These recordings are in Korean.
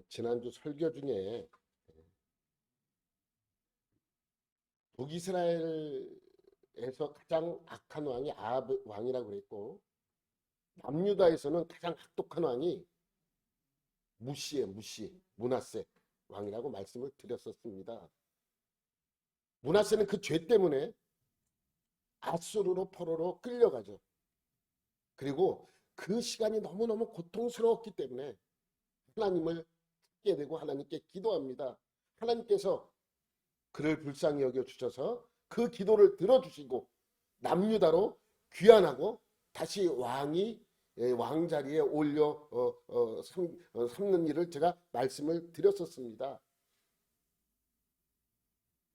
지난주 설교 중에 북이스라엘에서 가장 악한 왕이 아합 왕이라고 그랬고, 남유다에서는 가장 악독한 왕이 무나세 왕이라고 말씀을 드렸었습니다. 무나세는 그 죄 때문에 아수르로 포로로 끌려가죠. 그리고 그 시간이 너무너무 고통스러웠기 때문에 하나님을 찾게 되고 하나님께 기도합니다. 하나님께서 그를 불쌍히 여겨주셔서 그 기도를 들어주시고 남유다로 귀환하고 다시 왕자리에 올려 삼는 일을 제가 말씀을 드렸었습니다.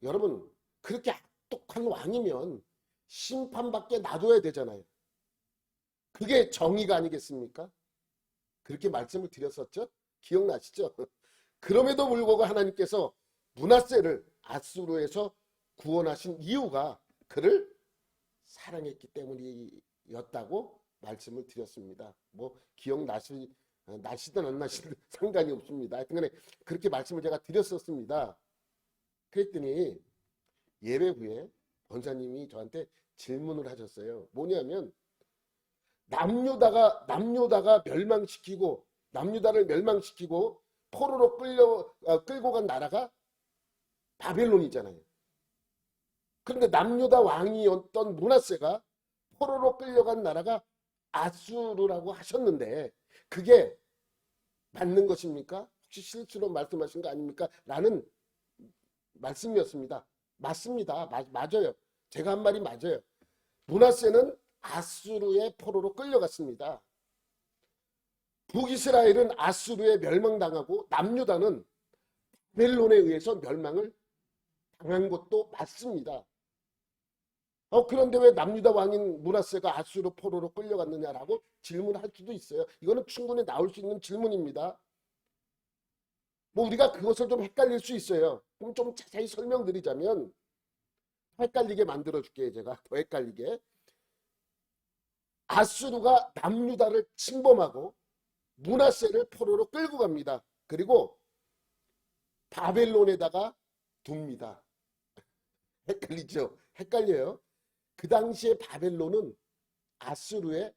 여러분, 그렇게 악독한 왕이면 심판받게 놔둬야 되잖아요. 그게 정의가 아니겠습니까? 그렇게 말씀을 드렸었죠? 기억나시죠? 그럼에도 불구하고 하나님께서 므낫세를 아수르에서 구원하신 이유가 그를 사랑했기 때문이었다고 말씀을 드렸습니다. 뭐 기억나시든 안 나시든 상관이 없습니다. 하여튼 그렇게 말씀을 제가 드렸었습니다. 그랬더니 예배 후에 권사님이 저한테 질문을 하셨어요. 뭐냐면 남유다를 멸망시키고 포로로 끌고 간 나라가 바벨론이잖아요. 그런데 남유다 왕이었던 므낫세가 포로로 끌려간 나라가 아수르라고 하셨는데 그게 맞는 것입니까? 혹시 실수로 말씀하신 거 아닙니까? 라는 말씀이었습니다. 맞습니다. 맞아요. 제가 한 말이 맞아요. 므낫세는 아수르의 포로로 끌려갔습니다. 북이스라엘은 아수르에 멸망당하고 남유다는 바벨론에 의해서 멸망을 당한 것도 맞습니다. 그런데 왜 남유다 왕인 므낫세가 아수르 포로로 끌려갔느냐라고 질문할 수도 있어요. 이거는 충분히 나올 수 있는 질문입니다. 뭐 우리가 그것을 좀 헷갈릴 수 있어요. 그럼 좀 자세히 설명드리자면 헷갈리게 만들어줄게요. 제가 더 헷갈리게. 아수르가 남유다를 침범하고 므낫세를 포로로 끌고 갑니다. 그리고 바벨론에다가 둡니다. 헷갈리죠? 헷갈려요. 그 당시에 바벨론은 아수르의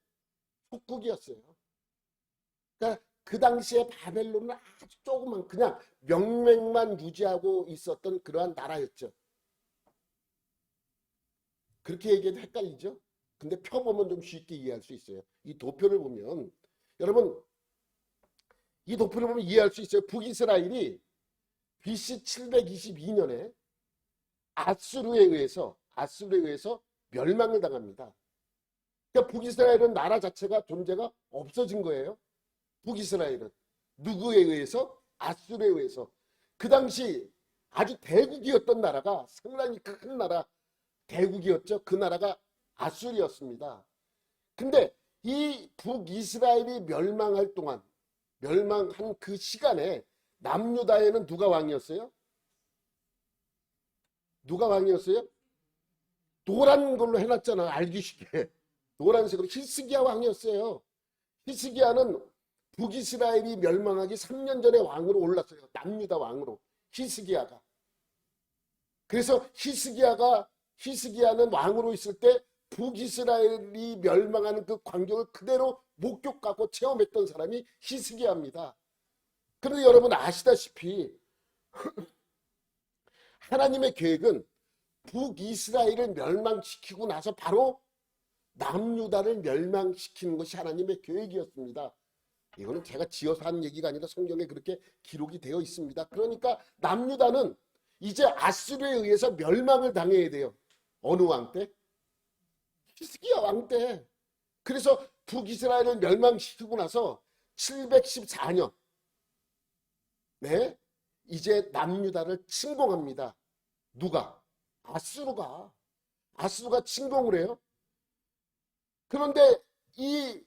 속국이었어요. 그러니까 그 당시에 바벨론은 아주 조그만 그냥 명맥만 유지하고 있었던 그러한 나라였죠. 그렇게 얘기해도 헷갈리죠? 근데 펴보면 좀 쉽게 이해할 수 있어요. 이 도표를 보면 여러분 이 도표를 보면 이해할 수 있어요. 북이스라엘이 BC 722년에 아수르에 의해서 멸망을 당합니다. 그러니까 북이스라엘은 나라 자체가 존재가 없어진 거예요. 북이스라엘은 누구에 의해서? 아수르에 의해서. 그 당시 아주 대국이었던 나라가 상당히 큰 나라 대국이었죠. 그 나라가 아수르였습니다. 근데 이 북이스라엘이 멸망한 그 시간에 남유다에는 누가 왕이었어요? 누가 왕이었어요? 노란 걸로 해놨잖아. 알기 쉽게. 노란색으로 히스기야 왕이었어요. 히스기야는 북이스라엘이 멸망하기 3년 전에 왕으로 올랐어요. 남유다 왕으로. 히스기야가. 그래서 히스기야는 왕으로 있을 때 북이스라엘이 멸망하는 그 광경을 그대로 목격하고 체험했던 사람이 히스기야입니다. 그런데 여러분 아시다시피 하나님의 계획은 북이스라엘을 멸망시키고 나서 바로 남유다를 멸망시키는 것이 하나님의 계획이었습니다. 이거는 제가 지어서 한 얘기가 아니라 성경에 그렇게 기록이 되어 있습니다. 그러니까 남유다는 이제 아수르에 의해서 멸망을 당해야 돼요. 어느 왕 때? 히스기야 왕 때. 그래서 북이스라엘을 멸망시키고 나서 714년 이제 남유다를 침공합니다. 누가? 아수르가 침공을 해요. 그런데 이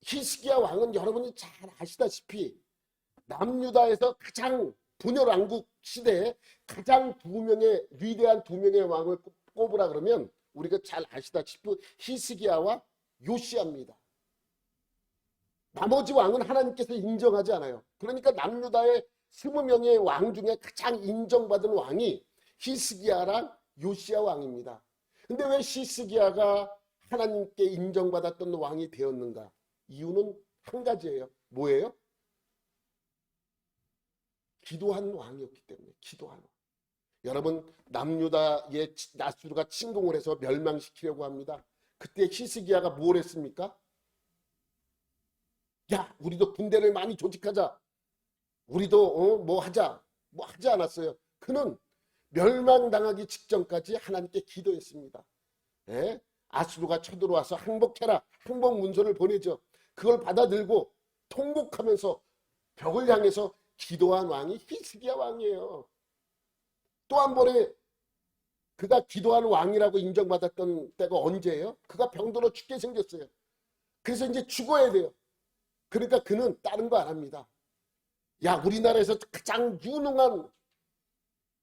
히스기야 왕은 여러분이 잘 아시다시피 남유다에서 가장 분열왕국 시대에 가장 위대한 두 명의 왕을 꼽으라 그러면 우리가 잘 아시다시피 히스기야와 요시야입니다. 나머지 왕은 하나님께서 인정하지 않아요. 그러니까 남유다의 20명의 왕 중에 가장 인정받은 왕이 히스기야랑 요시야 왕입니다. 근데 왜 히스기야가 하나님께 인정받았던 왕이 되었는가? 이유는 한 가지예요. 뭐예요? 기도한 왕이었기 때문에. 기도한 왕. 여러분, 남유다의 나스루가 침공을 해서 멸망시키려고 합니다. 그때 히스기야가 뭘 했습니까? 야, 우리도 군대를 많이 조직하자. 우리도 뭐 하자. 뭐 하지 않았어요. 그는 멸망당하기 직전까지 하나님께 기도했습니다. 예? 아수르가 쳐들어와서 항복해라. 항복 문서를 보내죠. 그걸 받아들고 통곡하면서 벽을 향해서 기도한 왕이 히스기야 왕이에요. 또 한 번에 그가 기도한 왕이라고 인정받았던 때가 언제예요? 그가 병들어 죽게 생겼어요. 그래서 이제 죽어야 돼요. 그러니까 그는 다른 거 안 합니다. 야, 우리나라에서 가장 유능한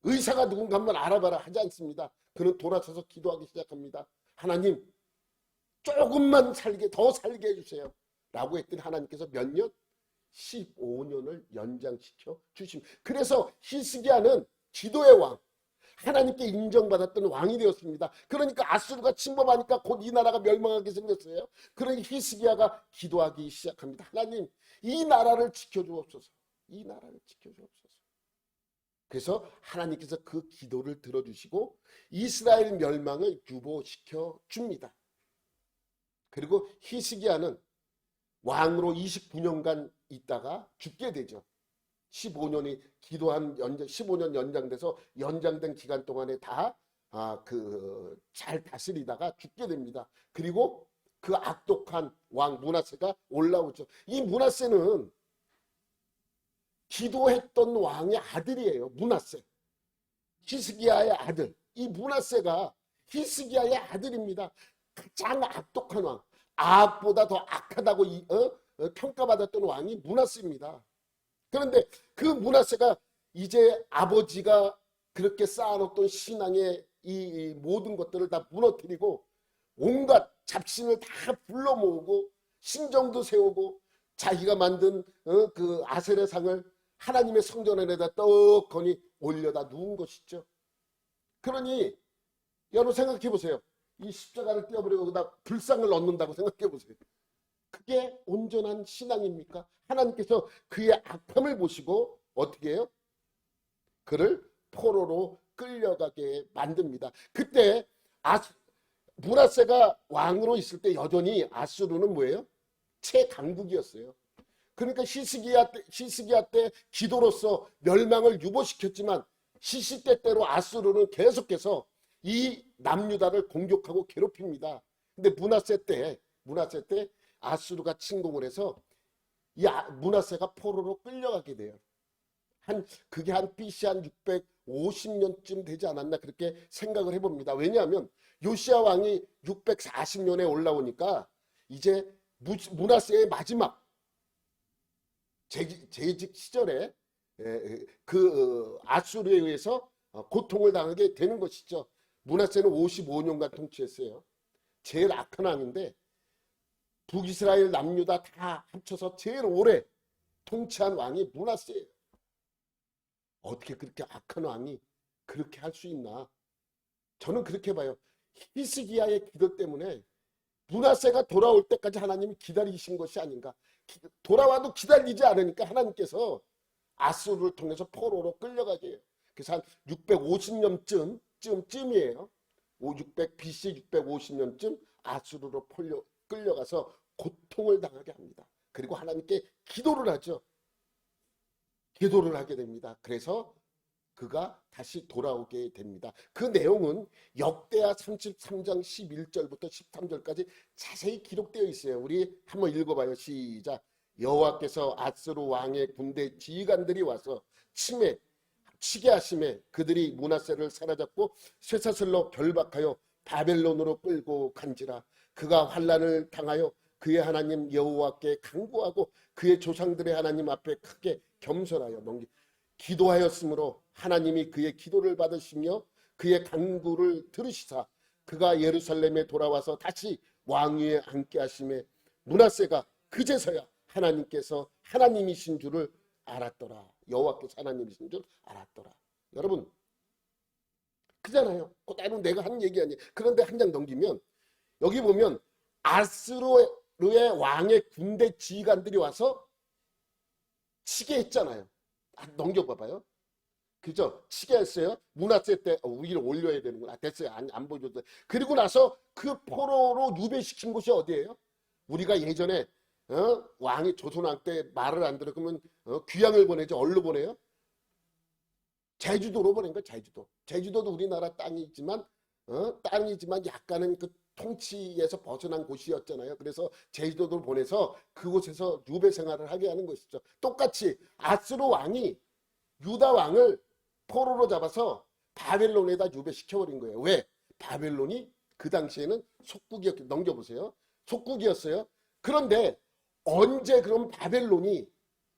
의사가 누군가 한번 알아봐라 하지 않습니다. 그는 돌아서서 기도하기 시작합니다. 하나님, 조금만 더 살게 해주세요. 라고 했더니 하나님께서 몇 년? 15년을 연장시켜 주십니다. 그래서 히스기야는 기도의 왕, 하나님께 인정받았던 왕이 되었습니다. 그러니까 아수르가 침범하니까 곧 이 나라가 멸망하게 생겼어요. 그러니 히스기야가 기도하기 시작합니다. 하나님, 이 나라를 지켜주옵소서. 이 나라를 지켜주옵소서. 그래서 하나님께서 그 기도를 들어주시고 이스라엘 멸망을 유보시켜 줍니다. 그리고 히스기야는 왕으로 29년간 있다가 죽게 되죠. 15년이 기도한 15년 연장돼서 연장된 기간 동안에 잘 다스리다가 죽게 됩니다. 그리고 그 악독한 왕 므낫세가 올라오죠. 이 므낫세는 기도했던 왕의 아들이에요. 므낫세. 히스기야의 아들. 이 므낫세가 히스기야의 아들입니다. 가장 악독한 왕. 아합보다 더 악하다고 평가받았던 왕이 므낫세입니다. 그런데 그 므낫세가 이제 아버지가 그렇게 쌓아놓던 신앙의 이 모든 것들을 다 무너뜨리고 온갖 잡신을 다 불러 모으고 신정도 세우고 자기가 만든 그 아세레 상을 하나님의 성전에다 떡하니 올려다 누운 것이죠. 그러니 여러분 생각해 보세요. 이 십자가를 떼어버리고 거기다 불상을 넣는다고 생각해 보세요. 그게 온전한 신앙입니까? 하나님께서 그의 악함을 보시고 어떻게 해요? 그를 포로로 끌려가게 만듭니다. 그때 므낫세가 왕으로 있을 때 여전히 아수르는 뭐예요? 최강국이었어요. 그러니까 히스기야 때 기도로서 멸망을 유보시켰지만 시시때때로 아수르는 계속해서 이 남유다를 공격하고 괴롭힙니다. 근데 므낫세 때 아수르가 침공을 해서 이 므낫세가 포로로 끌려가게 돼요. 그게 한 BC 한 650년쯤 되지 않았나 그렇게 생각을 해봅니다. 왜냐하면 요시야 왕이 640년에 올라오니까 이제 므낫세의 마지막 재직 시절에 아수르에 의해서 고통을 당하게 되는 것이죠. 므낫세는 55년간 통치했어요. 제일 악한 왕인데 북이스라엘 남유다 다 합쳐서 제일 오래 통치한 왕이 므낫세예요. 어떻게 그렇게 악한 왕이 그렇게 할 수 있나? 저는 그렇게 봐요. 히스기야의 기도 때문에 므낫세가 돌아올 때까지 하나님이 기다리신 것이 아닌가. 돌아와도 기다리지 않으니까 하나님께서 아수르를 통해서 포로로 끌려가게 해요. 그래서 한 650년쯤이에요. 600 BC 650년쯤 아수르로 끌려가서 고통을 당하게 합니다. 그리고 하나님께 기도를 하죠. 기도를 하게 됩니다. 그래서 그가 다시 돌아오게 됩니다. 그 내용은 역대하 33장 11절부터 13절까지 자세히 기록되어 있어요. 우리 한번 읽어봐요. 시작. 여호와께서 아스루 왕의 군대 지휘관들이 와서 치게 하심에 그들이 므낫세를 사로잡고 쇠사슬로 결박하여 바벨론으로 끌고 간지라. 그가 환난을 당하여 그의 하나님 여호와께 간구하고 그의 조상들의 하나님 앞에 크게 겸손하여 기도하였으므로 하나님이 그의 기도를 받으시며 그의 간구를 들으시사 그가 예루살렘에 돌아와서 다시 왕위에 앉게 하심에 므낫세가 그제서야 하나님께서 하나님이신 줄을 알았더라. 여호와께서 하나님이신 줄 알았더라. 여러분 그잖아요. 그대로 내가 한 얘기 아니에요. 그런데 한 장 넘기면 여기 보면 아스루의 왕의 군대 지휘관들이 와서 치게 했잖아요. 넘겨봐봐요. 그죠? 치게 했어요. 문화세 때 위로 올려야 되는구나. 됐어요. 안 보여줘도. 그리고 나서 그 포로로 유배시킨 곳이 어디예요? 우리가 예전에 왕이 조선왕 때 말을 안 들어 그러면 귀양을 보내죠. 어디로 보내요? 제주도로 보낸 거예요. 제주도. 제주도도 우리나라 땅이지만 약간은 그 통치에서 벗어난 곳이었잖아요. 그래서 제주도를 보내서 그곳에서 유배 생활을 하게 하는 것이죠. 똑같이 아스루 왕이 유다 왕을 포로로 잡아서 바벨론에다 유배시켜버린 거예요. 왜? 바벨론이 그 당시에는 속국이었기, 넘겨보세요. 속국이었어요. 그런데 언제 그럼 바벨론이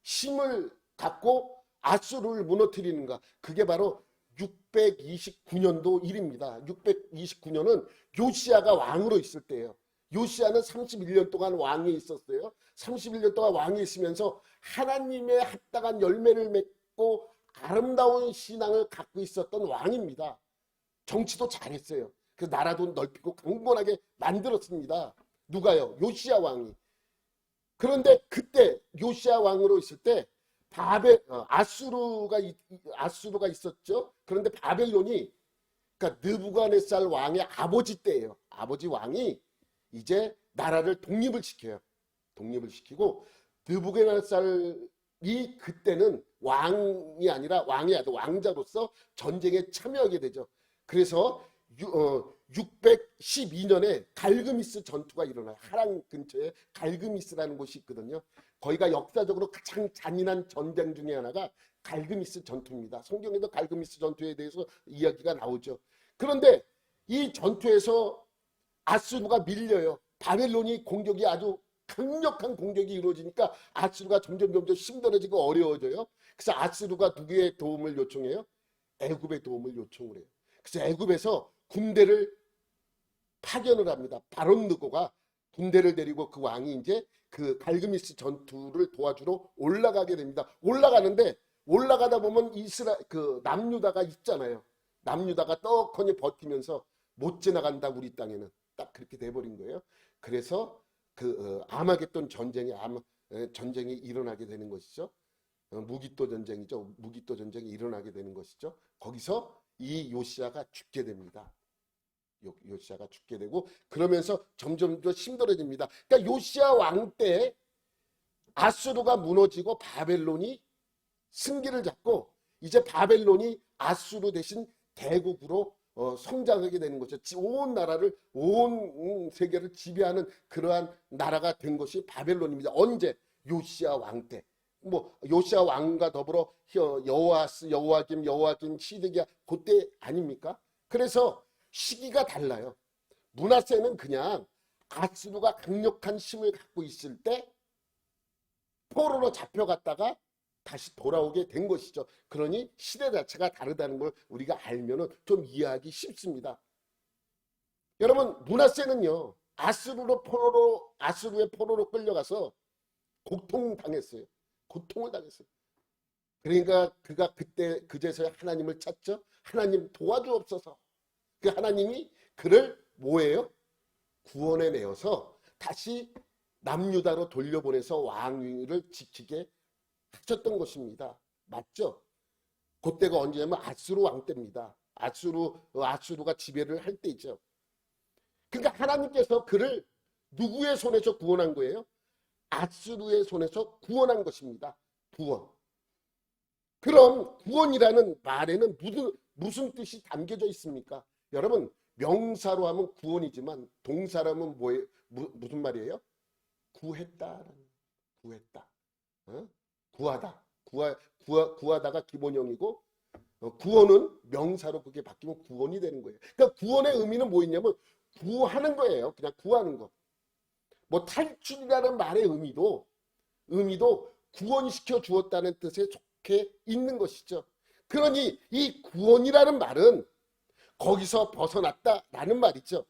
힘을 갖고 아수르를 무너뜨리는가? 그게 바로 629년도 일입니다. 629년은 요시야가 왕으로 있을 때예요. 요시야는 31년 동안 왕이 있었어요. 31년 동안 왕이 있으면서 하나님의 합당한 열매를 맺고 아름다운 신앙을 갖고 있었던 왕입니다. 정치도 잘했어요. 그래서 나라도 넓히고 강건하게 만들었습니다. 누가요? 요시야 왕이. 그런데 그때 요시야 왕으로 있을 때 아수르가 있었죠. 그런데 바벨론이 그러니까 느부갓네살 왕의 아버지 때예요. 아버지 왕이 이제 나라를 독립을 시켜요. 독립을 시키고 느부갓네살이 그때는 왕이 아니라 왕의 아들 왕자로서 전쟁에 참여하게 되죠. 그래서 612년에 갈그미스 전투가 일어나요. 하란 근처에 갈그미스라는 곳이 있거든요. 거기가 역사적으로 가장 잔인한 전쟁 중에 하나가 갈그미스 전투입니다. 성경에도 갈그미스 전투에 대해서 이야기가 나오죠. 그런데 이 전투에서 아수르가 밀려요. 바벨론이 공격이 아주 강력한 공격이 이루어지니까 아수르가 점점 힘들어지고 어려워져요. 그래서 아수르가 누구의 도움을 요청해요? 애굽의 도움을 요청을 해요. 그래서 애굽에서 군대를 파견을 합니다. 바론 느고가 군대를 데리고 그 왕이 이제 그 갈그미스 전투를 도와주러 올라가게 됩니다. 올라가는데 올라가다 보면 남유다가 있잖아요. 남유다가 떡하니 버티면서 못 지나간다 우리 땅에는. 딱 그렇게 돼버린 거예요. 그래서 아마겟돈 전쟁이 일어나게 되는 것이죠. 무기토 전쟁이죠. 무기토 전쟁이 일어나게 되는 것이죠. 거기서 이 요시야가 죽게 됩니다. 요시야가 죽게 되고 그러면서 점점 더 힘들어집니다. 그러니까 요시야 왕 때 아수르가 무너지고 바벨론이 승기를 잡고 이제 바벨론이 아수르 대신 대국으로 성장하게 되는 거죠. 온 나라를 온 세계를 지배하는 그러한 나라가 된 것이 바벨론입니다. 언제? 요시야 왕 때. 뭐 요시야 왕과 더불어 여호야김, 시드기야 그때 아닙니까? 그래서 시기가 달라요. 므낫세는 그냥 아수르가 강력한 힘을 갖고 있을 때 포로로 잡혀갔다가 다시 돌아오게 된 것이죠. 그러니 시대 자체가 다르다는 걸 우리가 알면은 좀 이해하기 쉽습니다. 여러분 므낫세는요 아수르의 포로로 끌려가서 고통당했어요. 고통을 당했어요. 그러니까 그가 그때 그제서야 하나님을 찾죠. 하나님 도와주옵소서. 그 하나님이 그를 뭐예요? 구원해 내어서 다시 남유다로 돌려보내서 왕위를 지키게 하셨던 것입니다. 맞죠? 그때가 언제냐면 아수르 왕 때입니다. 아수르가 지배를 할 때이죠. 그러니까 하나님께서 그를 누구의 손에서 구원한 거예요? 아수르의 손에서 구원한 것입니다. 구원. 그럼 구원이라는 말에는 무슨 뜻이 담겨져 있습니까? 여러분 명사로 하면 구원이지만 동사로 하면 뭐예요? 무슨 말이에요? 구했다. 구하다. 구하다가 기본형이고 구원은 명사로 그게 바뀌면 구원이 되는 거예요. 그러니까 구원의 의미는 뭐였냐면 구하는 거예요. 그냥 구하는 거. 뭐 탈출이라는 말의 의미도 구원시켜 주었다는 뜻에 속해 있는 것이죠. 그러니 이 구원이라는 말은 거기서 벗어났다라는 말이죠.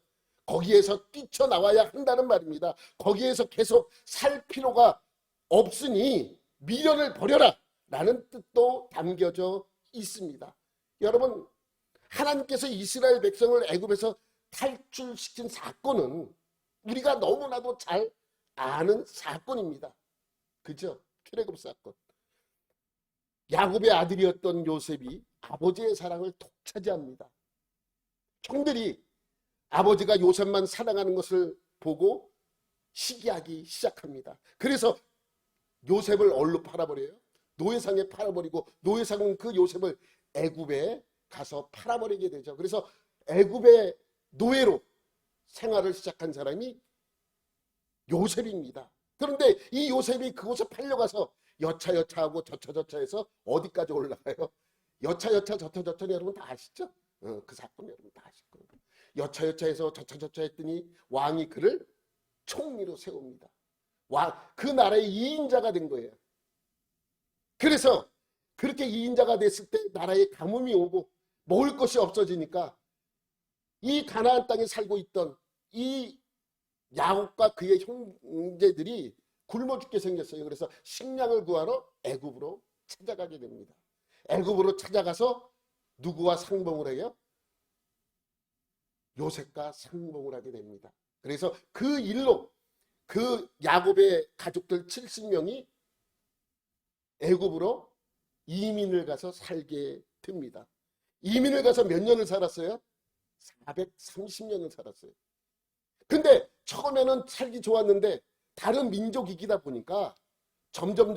거기에서 뛰쳐나와야 한다는 말입니다. 거기에서 계속 살 필요가 없으니 미련을 버려라 라는 뜻도 담겨져 있습니다. 여러분, 하나님께서 이스라엘 백성을 애굽에서 탈출시킨 사건은 우리가 너무나도 잘 아는 사건입니다. 그죠? 출애굽 사건. 야곱의 아들이었던 요셉이 아버지의 사랑을 독차지합니다. 형들이 아버지가 요셉만 사랑하는 것을 보고 시기하기 시작합니다. 그래서 요셉을 얼로 팔아버려요? 노예상에 팔아버리고 노예상은 그 요셉을 애굽에 가서 팔아버리게 되죠. 그래서 애굽의 노예로 생활을 시작한 사람이 요셉입니다. 그런데 이 요셉이 그곳에 팔려가서 여차여차하고 저차저차해서 어디까지 올라가요? 여차여차 저차저차 여러분 다 아시죠? 그 사건 여러분 다 아실 거예요. 여차여차해서 저차저차 했더니 왕이 그를 총리로 세웁니다. 그 나라의 2인자가 된 거예요. 그래서 그렇게 2인자가 됐을 때 나라에 가뭄이 오고 먹을 것이 없어지니까 이 가나안 땅에 살고 있던 이 야곱과 그의 형제들이 굶어 죽게 생겼어요. 그래서 식량을 구하러 애굽으로 찾아가게 됩니다. 애굽으로 찾아가서 누구와 상봉을 해요? 요셉과 상봉을 하게 됩니다. 그래서 그 일로 그 야곱의 가족들 70명이 애굽으로 이민을 가서 살게 됩니다. 이민을 가서 몇 년을 살았어요? 430년을 살았어요. 근데 처음에는 살기 좋았는데 다른 민족이기다 보니까 점점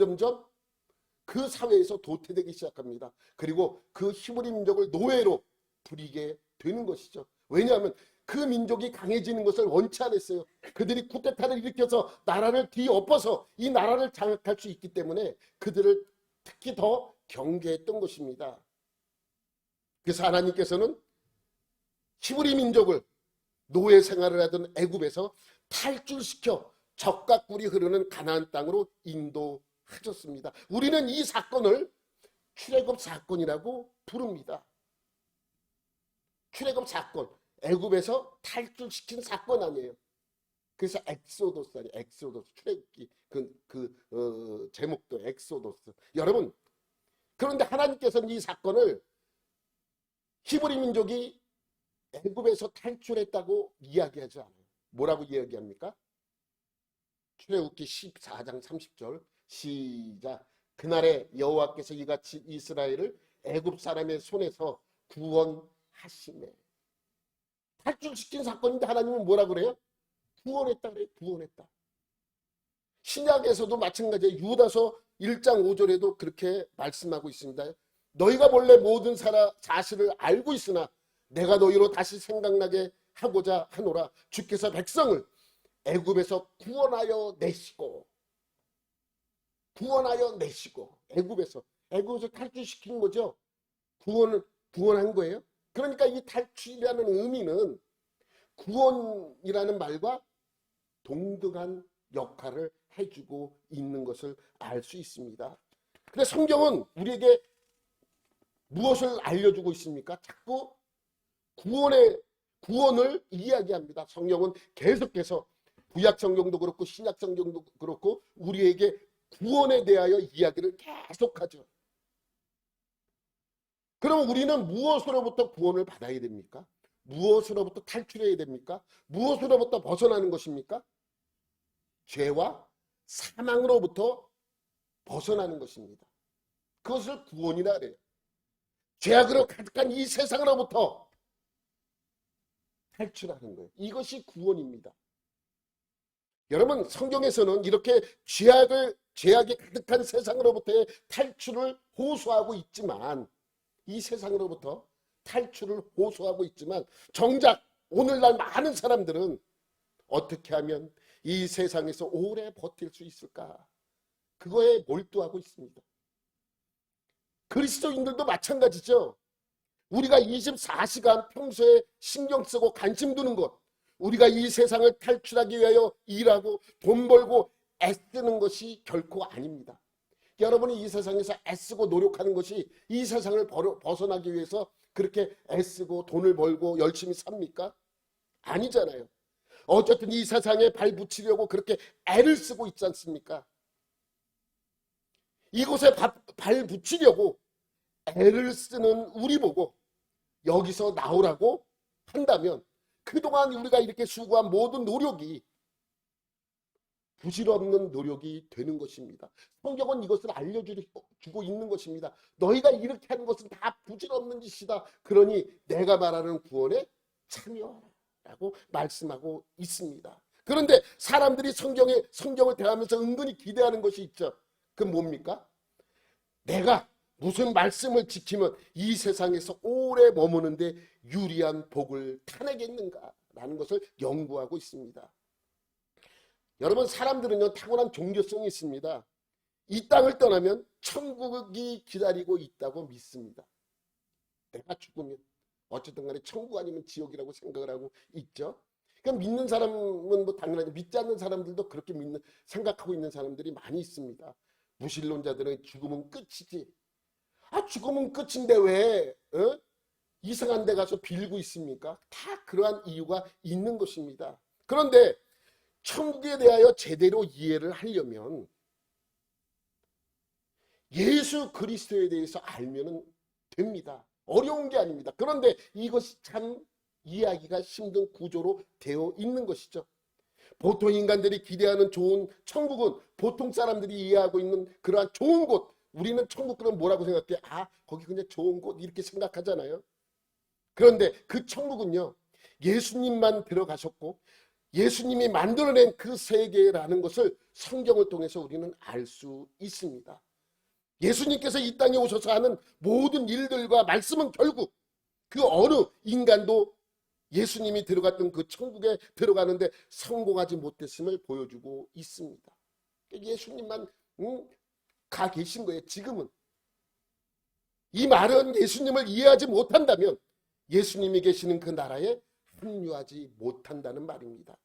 그 사회에서 도태되기 시작합니다. 그리고 그 히브리 민족을 노예로 부리게 되는 것이죠. 왜냐하면 그 민족이 강해지는 것을 원치 않았어요. 그들이 쿠데타를 일으켜서 나라를 뒤엎어서 이 나라를 장악할 수 있기 때문에 그들을 특히 더 경계했던 것입니다. 그래서 하나님께서는 히브리 민족을 노예 생활을 하던 애굽에서 탈출시켜 적과 꿀이 흐르는 가나안 땅으로 인도하셨습니다. 우리는 이 사건을 출애굽 사건이라고 부릅니다. 출애굽 사건, 애굽에서 탈출시킨 사건 아니에요. 그래서 엑소도스 아니에요. 엑소도스, 출애굽기 제목도 엑소도스. 여러분, 그런데 하나님께서는 이 사건을 히브리 민족이 애굽에서 탈출했다고 이야기하지 않아요. 뭐라고 이야기합니까? 출애굽기 14장 30절 시작. 그날에 여호와께서 이같이 이스라엘을 애굽 사람의 손에서 구원하시네. 탈출시킨 사건인데 하나님은 뭐라 그래요? 구원했다 그래요. 구원했다. 신약에서도 마찬가지예요. 유다서 1장 5절에도 그렇게 말씀하고 있습니다. 너희가 본래 모든 사실을 알고 있으나 내가 너희로 다시 생각나게 하고자 하노라. 주께서 백성을 애굽에서 구원하여 내시고 애굽에서 탈출시킨 거죠. 구원한 거예요. 그러니까 이 탈출이라는 의미는 구원이라는 말과 동등한 역할을 해주고 있는 것을 알 수 있습니다. 근데 성경은 우리에게 무엇을 알려주고 있습니까? 자꾸 구원을 이야기합니다. 성경은 계속해서 구약 성경도 그렇고 신약 성경도 그렇고 우리에게 구원에 대하여 이야기를 계속하죠. 그럼 우리는 무엇으로부터 구원을 받아야 됩니까? 무엇으로부터 탈출해야 됩니까? 무엇으로부터 벗어나는 것입니까? 죄와 사망으로부터 벗어나는 것입니다. 그것을 구원이라 그래요. 죄악으로 가득한 이 세상으로부터 탈출하는 거예요. 이것이 구원입니다. 여러분, 성경에서는 이렇게 죄악이 가득한 세상으로부터의 탈출을 호소하고 있지만, 이 세상으로부터 탈출을 호소하고 있지만 정작 오늘날 많은 사람들은 어떻게 하면 이 세상에서 오래 버틸 수 있을까? 그거에 몰두하고 있습니다. 그리스도인들도 마찬가지죠. 우리가 24시간 평소에 신경 쓰고 관심 두는 것, 우리가 이 세상을 탈출하기 위하여 일하고 돈 벌고 애쓰는 것이 결코 아닙니다. 여러분이 이 세상에서 애쓰고 노력하는 것이 이 세상을 벗어나기 위해서 그렇게 애쓰고 돈을 벌고 열심히 삽니까? 아니잖아요. 어쨌든 이 세상에 발 붙이려고 그렇게 애를 쓰고 있지 않습니까? 이곳에 발 붙이려고 애를 쓰는 우리 보고 여기서 나오라고 한다면 그동안 우리가 이렇게 수고한 모든 노력이 부질없는 노력이 되는 것입니다. 성경은 이것을 알려주고 있는 것입니다. 너희가 이렇게 하는 것은 다 부질없는 짓이다. 그러니 내가 말하는 구원에 참여하라고 말씀하고 있습니다. 그런데 사람들이 성경을 대하면서 은근히 기대하는 것이 있죠. 그건 뭡니까? 내가 무슨 말씀을 지키면 이 세상에서 오래 머무는데 유리한 복을 타내겠는가라는 것을 연구하고 있습니다. 여러분, 사람들은요 타고난 종교성이 있습니다. 이 땅을 떠나면 천국이 기다리고 있다고 믿습니다. 내가 죽으면 어쨌든 간에 천국 아니면 지옥이라고 생각을 하고 있죠. 그러니까 믿는 사람은 뭐 당연하죠. 믿지 않는 사람들도 그렇게 생각하고 있는 사람들이 많이 있습니다. 무신론자들은 죽음은 끝이지. 죽음은 끝인데 왜 이상한 데 가서 빌고 있습니까? 다 그러한 이유가 있는 것입니다. 그런데 천국에 대하여 제대로 이해를 하려면 예수 그리스도에 대해서 알면 됩니다. 어려운 게 아닙니다. 그런데 이것이 참 이해하기가 힘든 구조로 되어 있는 것이죠. 보통 인간들이 기대하는 좋은 천국은 보통 사람들이 이해하고 있는 그러한 좋은 곳, 우리는 천국 그럼 뭐라고 생각해? 거기 그냥 좋은 곳 이렇게 생각하잖아요. 그런데 그 천국은요 예수님만 들어가셨고 예수님이 만들어낸 그 세계라는 것을 성경을 통해서 우리는 알 수 있습니다. 예수님께서 이 땅에 오셔서 하는 모든 일들과 말씀은 결국 그 어느 인간도 예수님이 들어갔던 그 천국에 들어가는데 성공하지 못했음을 보여주고 있습니다. 예수님만 가 계신 거예요. 지금은. 이 말은 예수님을 이해하지 못한다면 예수님이 계시는 그 나라에 합류하지 못한다는 말입니다.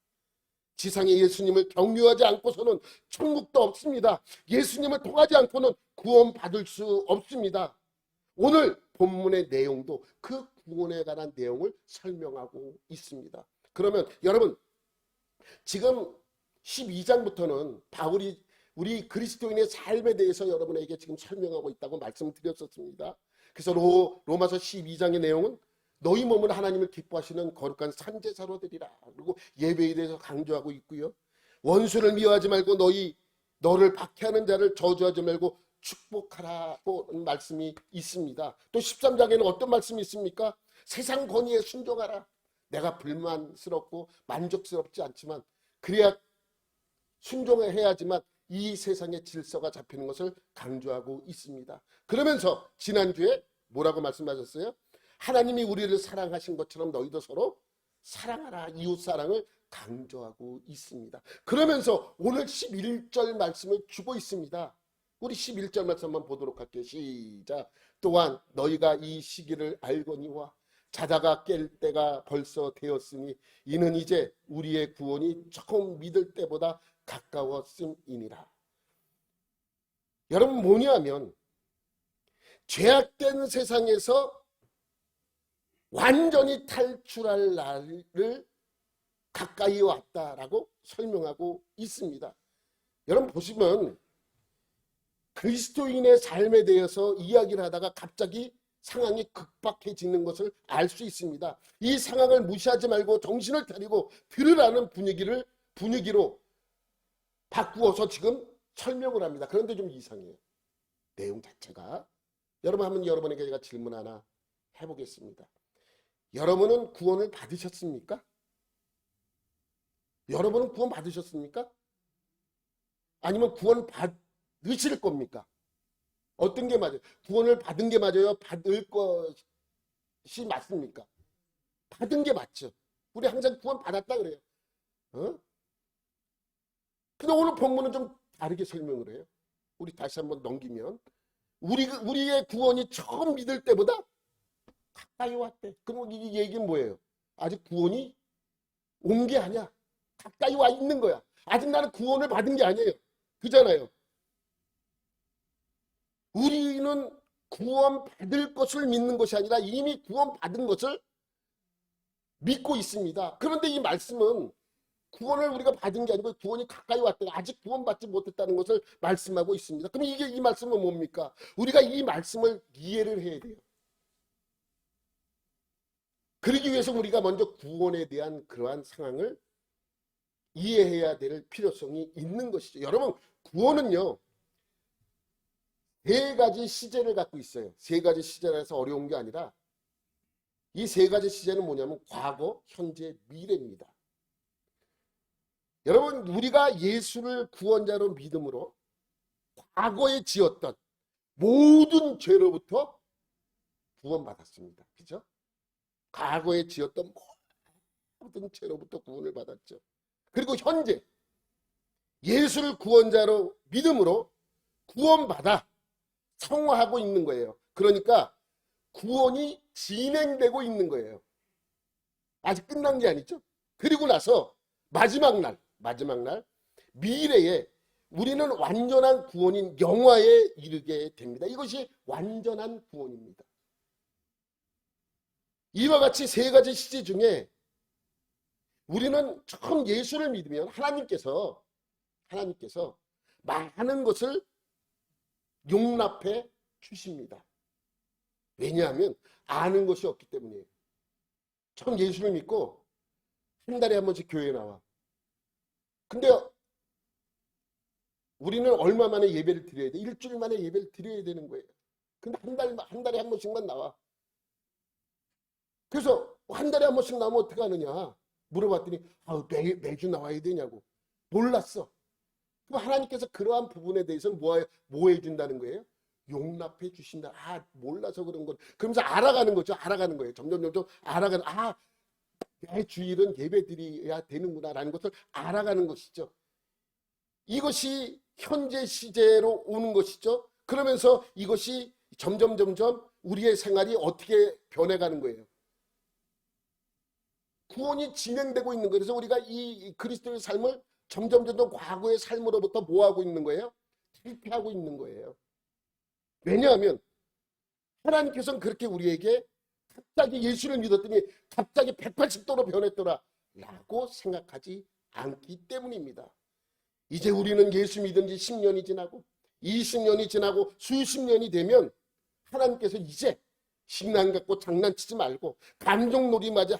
지상에 예수님을 경유하지 않고서는 천국도 없습니다. 예수님을 통하지 않고는 구원받을 수 없습니다. 오늘 본문의 내용도 그 구원에 관한 내용을 설명하고 있습니다. 그러면 여러분 지금 12장부터는 바울이 우리 그리스도인의 삶에 대해서 여러분에게 지금 설명하고 있다고 말씀을 드렸었습니다. 그래서 로마서 12장의 내용은 너희 몸은 하나님을 기뻐하시는 거룩한 산제사로 드리라. 그리고 예배에 대해서 강조하고 있고요. 원수를 미워하지 말고 너를 박해하는 자를 저주하지 말고 축복하라고 말씀이 있습니다. 또 13장에는 어떤 말씀이 있습니까? 세상 권위에 순종하라. 내가 불만스럽고 만족스럽지 않지만 그래야 순종을 해야지만 이 세상의 질서가 잡히는 것을 강조하고 있습니다. 그러면서 지난주에 뭐라고 말씀하셨어요? 하나님이 우리를 사랑하신 것처럼 너희도 서로 사랑하라. 이웃사랑을 강조하고 있습니다. 그러면서 오늘 11절 말씀을 주고 있습니다. 우리 11절 말씀 한번 보도록 할게요. 시작. 또한 너희가 이 시기를 알거니와 자다가 깰 때가 벌써 되었으니 이는 이제 우리의 구원이 처음 믿을 때보다 가까웠음이니라. 여러분 뭐냐면 죄악된 세상에서 완전히 탈출할 날을 가까이 왔다라고 설명하고 있습니다. 여러분 보시면 그리스도인의 삶에 대해서 이야기를 하다가 갑자기 상황이 급박해지는 것을 알 수 있습니다. 이 상황을 무시하지 말고 정신을 차리고 들으라는 분위기로 바꾸어서 지금 설명을 합니다. 그런데 좀 이상해요. 내용 자체가. 여러분 한번 여러분에게 제가 질문 하나 해보겠습니다. 여러분은 구원을 받으셨습니까? 여러분은 구원 받으셨습니까? 아니면 구원 받으실 겁니까? 어떤 게 맞아요? 구원을 받은 게 맞아요? 받을 것이 맞습니까? 받은 게 맞죠. 우리 항상 구원 받았다 그래요. 근데 오늘 본문은 좀 다르게 설명을 해요. 우리 다시 한번 넘기면 우리의 구원이 처음 믿을 때보다 가까이 왔대. 그럼 이 얘기는 뭐예요? 아직 구원이 온 게 아니야. 가까이 와 있는 거야. 아직 나는 구원을 받은 게 아니에요. 그잖아요. 우리는 구원받을 것을 믿는 것이 아니라 이미 구원받은 것을 믿고 있습니다. 그런데 이 말씀은 구원을 우리가 받은 게 아니고 구원이 가까이 왔다. 아직 구원받지 못했다는 것을 말씀하고 있습니다. 그럼 이게 이 말씀은 뭡니까? 우리가 이 말씀을 이해를 해야 돼요. 그러기 위해서 우리가 먼저 구원에 대한 그러한 상황을 이해해야 될 필요성이 있는 것이죠. 여러분, 구원은요, 세 가지 시제를 갖고 있어요. 세 가지 시제라서 어려운 게 아니라 이 세 가지 시제는 뭐냐면 과거, 현재, 미래입니다. 여러분, 우리가 예수를 구원자로 믿음으로 과거에 지었던 모든 죄로부터 구원받았습니다. 그죠? 과거에 지었던 모든 죄로부터 구원을 받았죠. 그리고 현재 예수를 구원자로 믿음으로 구원받아 성화하고 있는 거예요. 그러니까 구원이 진행되고 있는 거예요. 아직 끝난 게 아니죠. 그리고 나서 마지막 날 미래에 우리는 완전한 구원인 영화에 이르게 됩니다. 이것이 완전한 구원입니다. 이와 같이 세 가지 시제 중에 우리는 처음 예수를 믿으면 하나님께서 많은 것을 용납해 주십니다. 왜냐하면 아는 것이 없기 때문이에요. 처음 예수를 믿고 한 달에 한 번씩 교회에 나와. 근데 우리는 얼마 만에 예배를 드려야 돼? 일주일 만에 예배를 드려야 되는 거예요. 근데 한 달에 한 번씩만 나와. 그래서 한 달에 한 번씩 나오면 어떻게 하느냐 물어봤더니 매주 나와야 되냐고. 몰랐어. 그럼 하나님께서 그러한 부분에 대해서는 뭐 해준다는 거예요? 용납해 주신다. 몰라서 그런 건. 그러면서 알아가는 거죠. 알아가는 거예요. 점점 알아가는, 내 주일은 예배 드려야 되는구나 라는 것을 알아가는 것이죠. 이것이 현재 시제로 오는 것이죠. 그러면서 이것이 점점 우리의 생활이 어떻게 변해가는 거예요. 구원이 진행되고 있는 거예요. 그래서 우리가 이 그리스도의 삶을 점점 과거의 삶으로부터 뭐 하고 있는 거예요? 탈피하고 있는 거예요. 왜냐하면 하나님께서는 그렇게 우리에게 갑자기 예수를 믿었더니 갑자기 180도로 변했더라 라고 생각하지 않기 때문입니다. 이제 우리는 예수 믿은 지 10년이 지나고 20년이 지나고 수십 년이 되면 하나님께서 이제 신앙 갖고 장난치지 말고 감정놀이마저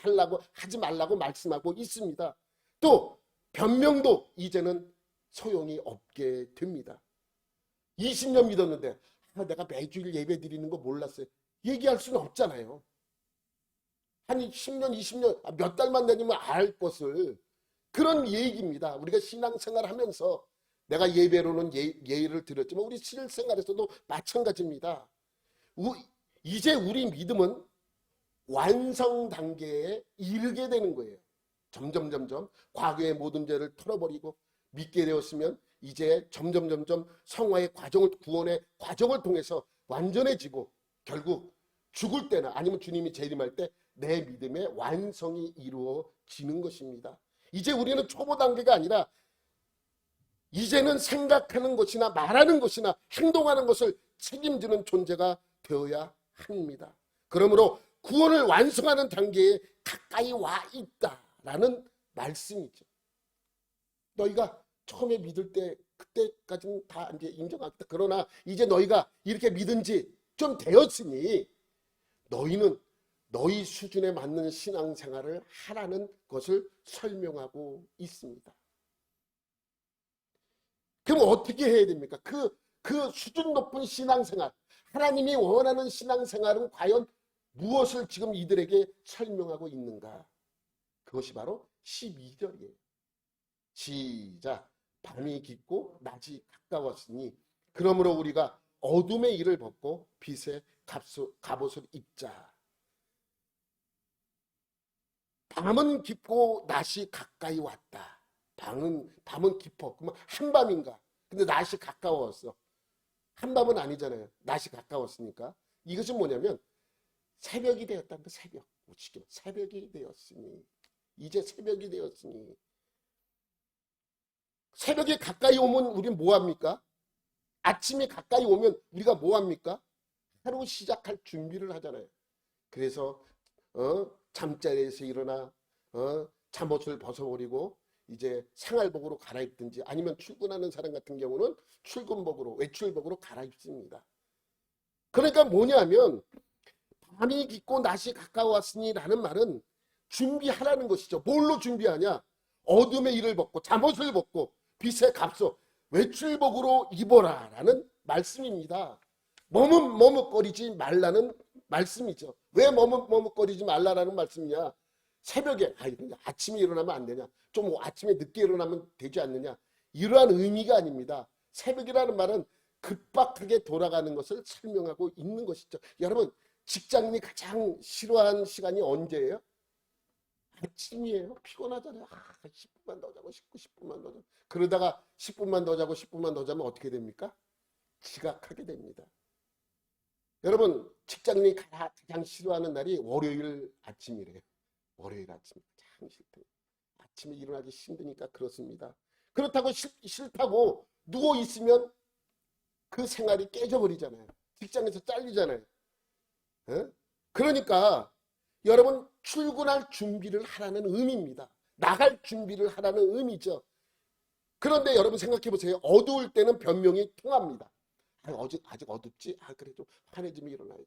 하지 말라고 말씀하고 있습니다. 또 변명도 이제는 소용이 없게 됩니다. 20년 믿었는데 내가 매주일 예배 드리는 거 몰랐어요. 얘기할 수는 없잖아요. 한 10년, 20년, 몇 달만 다니면 알 것을. 그런 얘기입니다. 우리가 신앙생활 하면서 내가 예배로는 예의를 드렸지만 우리 실생활에서도 마찬가지입니다. 이제 우리 믿음은 완성 단계에 이르게 되는 거예요. 점점 과거의 모든 죄를 털어버리고 믿게 되었으면 이제 점점 성화의 과정을, 구원의 과정을 통해서 완전해지고 결국 죽을 때나 아니면 주님이 재림할 때 내 믿음의 완성이 이루어지는 것입니다. 이제 우리는 초보 단계가 아니라 이제는 생각하는 것이나 말하는 것이나 행동하는 것을 책임지는 존재가 되어야 합니다. 그러므로 구원을 완성하는 단계에 가까이 와 있다라는 말씀이죠. 너희가 처음에 믿을 때 그때까지는 다 이제 인정하겠다. 그러나 이제 너희가 이렇게 믿은 지 좀 되었으니 너희는 너희 수준에 맞는 신앙생활을 하라는 것을 설명하고 있습니다. 그럼 어떻게 해야 됩니까? 그 수준 높은 신앙생활, 하나님이 원하는 신앙생활은 과연 무엇을 지금 이들에게 설명하고 있는가? 그것이 바로 12절이에요. 시작. 밤이 깊고 낮이 가까웠으니 그러므로 우리가 어둠의 일을 벗고 빛의 갑옷을 입자. 밤은 깊고 낮이 가까이 왔다. 밤은 깊어. 그러면 한밤인가? 근데 낮이 가까웠어. 한밤은 아니잖아요. 낮이 가까웠으니까. 이것은 뭐냐면 새벽이 되었다는 거. 새벽이 되었으니. 이제 새벽이 되었으니. 새벽이 가까이 오면 우리는 뭐합니까? 아침이 가까이 오면 우리가 뭐합니까? 하루 시작할 준비를 하잖아요. 그래서 잠자리에서 일어나 잠옷을 벗어버리고 이제 생활복으로 갈아입든지 아니면 출근하는 사람 같은 경우는 출근복으로 외출복으로 갈아입습니다. 그러니까 뭐냐면 밤이 깊고 낮이 가까웠으니 라는 말은 준비하라는 것이죠. 뭘로 준비하냐? 어둠의 일을 벗고 잠옷을 벗고 빛의 값서 외출복으로 입어라 라는 말씀입니다. 머뭇머뭇거리지 말라는 말씀이죠. 왜 머뭇머뭇거리지 말라라는 말씀이냐? 새벽에 아침에 일어나면 안 되냐? 좀 아침에 늦게 일어나면 되지 않느냐? 이러한 의미가 아닙니다. 새벽이라는 말은 급박하게 돌아가는 것을 설명하고 있는 것이죠. 여러분, 직장인이 가장 싫어하는 시간이 언제예요? 아침이에요. 피곤하잖아요. 10분만 더 자고 10분만 더 자고. 그러다가 10분만 더 자고 10분만 더 자면 어떻게 됩니까? 지각하게 됩니다. 여러분, 직장인이 가장 싫어하는 날이 월요일 아침이래요. 월요일 아침 참 싫대요. 아침에 일어나기 힘드니까 그렇습니다. 그렇다고 싫다고 누워 있으면 그 생활이 깨져버리잖아요. 직장에서 잘리잖아요. 에? 그러니까 여러분 출근할 준비를 하라는 의미입니다. 나갈 준비를 하라는 의미죠. 그런데 여러분 생각해 보세요. 어두울 때는 변명이 통합니다. 아직 어둡지? 그래도 환해지면 일어나야지.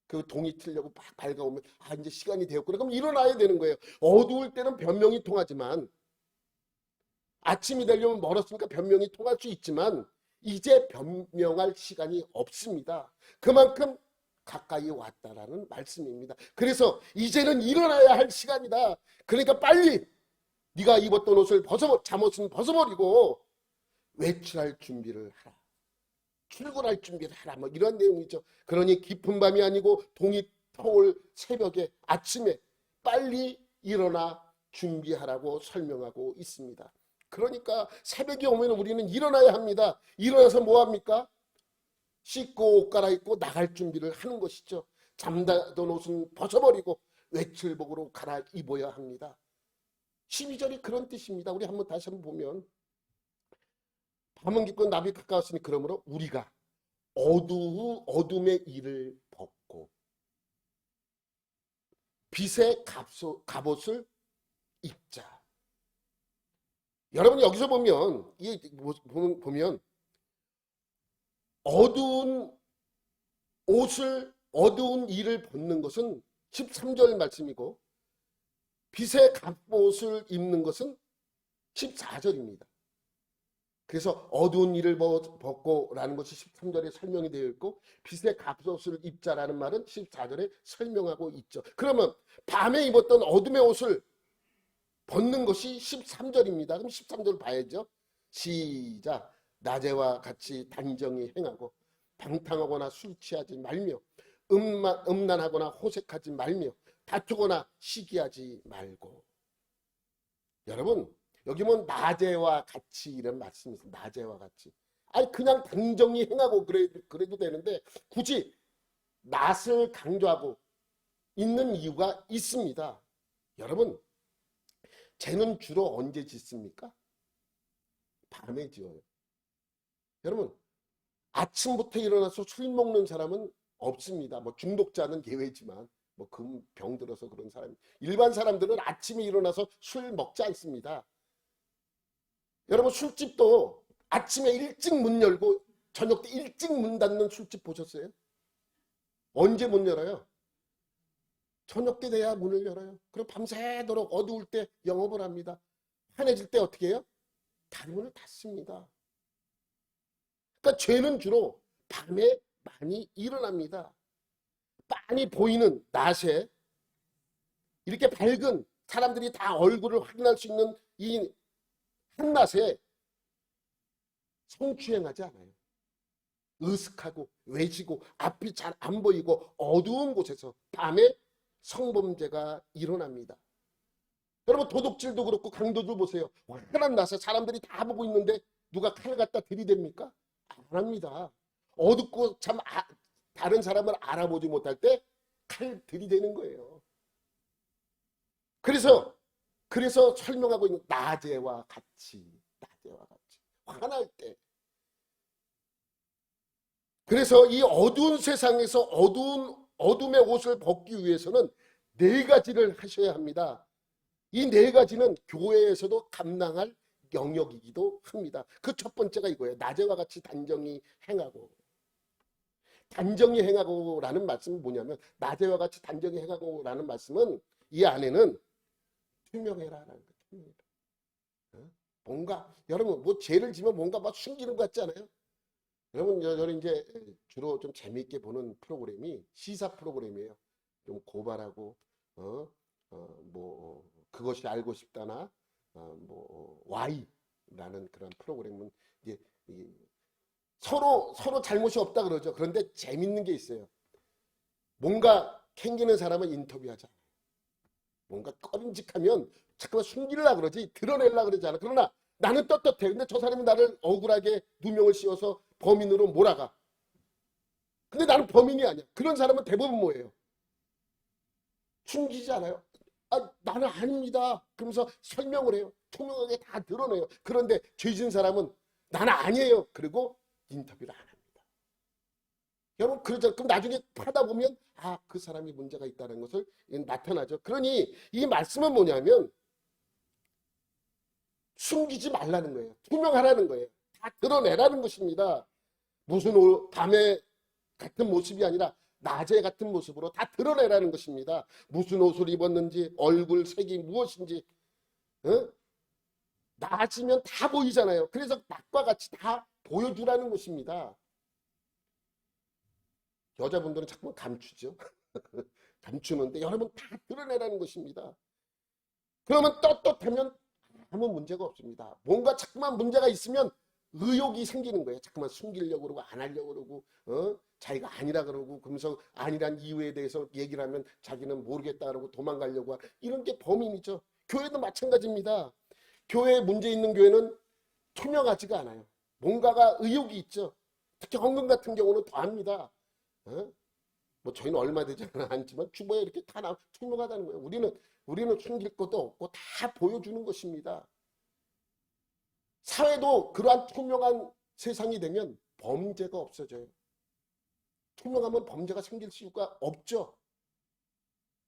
그 동이 틀려고 막 밝아오면 이제 시간이 되었구나. 그럼 일어나야 되는 거예요. 어두울 때는 변명이 통하지만 아침이 되려면 멀었으니까 변명이 통할 수 있지만 이제 변명할 시간이 없습니다. 그만큼 가까이 왔다라는 말씀입니다. 그래서 이제는 일어나야 할 시간이다. 그러니까 빨리 네가 입었던 옷을 잠옷은 벗어버리고 외출할 준비를 하라. 출근할 준비를 하라. 뭐 이런 내용이죠. 그러니 깊은 밤이 아니고 동이 터올 새벽에 아침에 빨리 일어나 준비하라고 설명하고 있습니다. 그러니까 새벽이 오면 우리는 일어나야 합니다. 일어나서 뭐 합니까? 씻고 옷 갈아입고 나갈 준비를 하는 것이죠. 잠자던 옷은 벗어버리고 외출복으로 갈아입어야 합니다. 12절이 그런 뜻입니다. 우리 다시 한번 보면 밤은 깊고 낮이 가까웠으니 그러므로 우리가 어둠의 일을 벗고 빛의 갑옷을 입자. 여러분 여기서 보면 어두운 일을 벗는 것은 13절 말씀이고 빛의 갑옷을 입는 것은 14절입니다. 그래서 어두운 일을 벗고 라는 것이 13절에 설명이 되어 있고 빛의 갑옷을 입자라는 말은 14절에 설명하고 있죠. 그러면 밤에 입었던 어둠의 옷을 벗는 것이 13절입니다. 그럼 13절 봐야죠. 시작. 낮에와 같이 단정히 행하고 방탕하거나 술 취하지 말며 음란하거나 호색하지 말며 다투거나 시기하지 말고. 여러분 여기 뭐 낮에와 같이 이런 말씀이 있어요. 낮에와 같이. 그냥 단정히 행하고 그래도 되는데 굳이 낮을 강조하고 있는 이유가 있습니다. 여러분 죄는 주로 언제 짓습니까? 밤에 지어요. 여러분 아침부터 일어나서 술 먹는 사람은 없습니다. 뭐 중독자는 예외지만 뭐 병 들어서 그런 사람, 일반 사람들은 아침에 일어나서 술 먹지 않습니다. 여러분 술집도 아침에 일찍 문 열고 저녁 때 일찍 문 닫는 술집 보셨어요? 언제 문 열어요? 저녁 때 돼야 문을 열어요. 그리고 밤새도록 어두울 때 영업을 합니다. 환해질 때 어떻게 해요? 다문을 닫습니다. 그러니까 죄는 주로 밤에 많이 일어납니다. 빤히 보이는 낮에 이렇게 밝은 사람들이 다 얼굴을 확인할 수 있는 이 한낮에 성추행하지 않아요. 으슥하고 외지고 앞이 잘 안 보이고 어두운 곳에서 밤에 성범죄가 일어납니다. 여러분 도둑질도 그렇고 강도도 보세요. 환한 낮에 사람들이 다 보고 있는데 누가 칼 갖다 들이댑니까? 안 합니다. 어둡고 참 다른 사람을 알아보지 못할 때 칼 들이대는 거예요. 그래서 설명하고 있는 낮에와 같이 화날 때. 그래서 이 어두운 세상에서 어둠의 옷을 벗기 위해서는 네 가지를 하셔야 합니다. 이 네 가지는 교회에서도 감당할 영역이기도 합니다. 그 첫 번째가 이거예요. 낮에와 같이 단정히 행하고. 단정히 행하고라는 말씀은 뭐냐면 낮에와 같이 단정히 행하고라는 말씀은 이 안에는 투명해라라는 거예요. 투명해라. 뭔가 여러분 뭐 죄를 지면 뭔가 막 숨기는 것 같지 않아요? 여러분 저는 이제 주로 좀 재미있게 보는 프로그램이 시사 프로그램이에요. 좀 고발하고 뭐 그것이 알고 싶다나 뭐 Y라는 그런 프로그램은 이제 서로 잘못이 없다 그러죠. 그런데 재밌는 게 있어요. 뭔가 캥기는 사람은 인터뷰하지 않아요. 뭔가 꺼림직하면 잠깐만 숨기려고 그러지 드러내려고 그러지 않아. 그러나 나는 떳떳해. 근데 저 사람이 나를 억울하게 누명을 씌워서 범인으로 몰아가. 근데 나는 범인이 아니야. 그런 사람은 대부분 뭐예요? 숨기지 않아요. 아, 나는 아닙니다. 그러면서 설명을 해요. 투명하게 다 드러내요. 그런데 죄진 사람은 나는 아니에요. 그리고 인터뷰를 안 합니다. 여러분 그러죠. 그럼 나중에 하다 보면 아, 그 사람이 문제가 있다는 것을 나타나죠. 그러니 이 말씀은 뭐냐면 숨기지 말라는 거예요. 투명하라는 거예요. 다 드러내라는 것입니다. 무슨 밤에 같은 모습이 아니라 낮에 같은 모습으로 다 드러내라는 것입니다. 무슨 옷을 입었는지 얼굴 색이 무엇인지 낮이면 다 보이잖아요. 그래서 낮과 같이 다 보여주라는 것입니다. 여자분들은 자꾸 감추죠. 감추는데 여러분 다 드러내라는 것입니다. 그러면 떳떳하면 아무 문제가 없습니다. 뭔가 자꾸만 문제가 있으면 의욕이 생기는 거예요. 자꾸만 숨기려고 그러고 안 하려고 그러고 자기가 아니라 그러고 그러면서 아니란 이유에 대해서 얘기를 하면 자기는 모르겠다 그러고 도망가려고 하고 이런 게 범인이죠. 교회도 마찬가지입니다. 교회에 문제 있는 교회는 투명하지가 않아요. 뭔가가 의욕이 있죠. 특히 헌금 같은 경우는 더합니다. 뭐 저희는 얼마 되지 않지만 주보에 이렇게 다 투명하다는 거예요. 우리는 숨길 것도 없고 다 보여주는 것입니다. 사회도 그러한 투명한 세상이 되면 범죄가 없어져요. 투명하면 범죄가 생길 수가 없죠.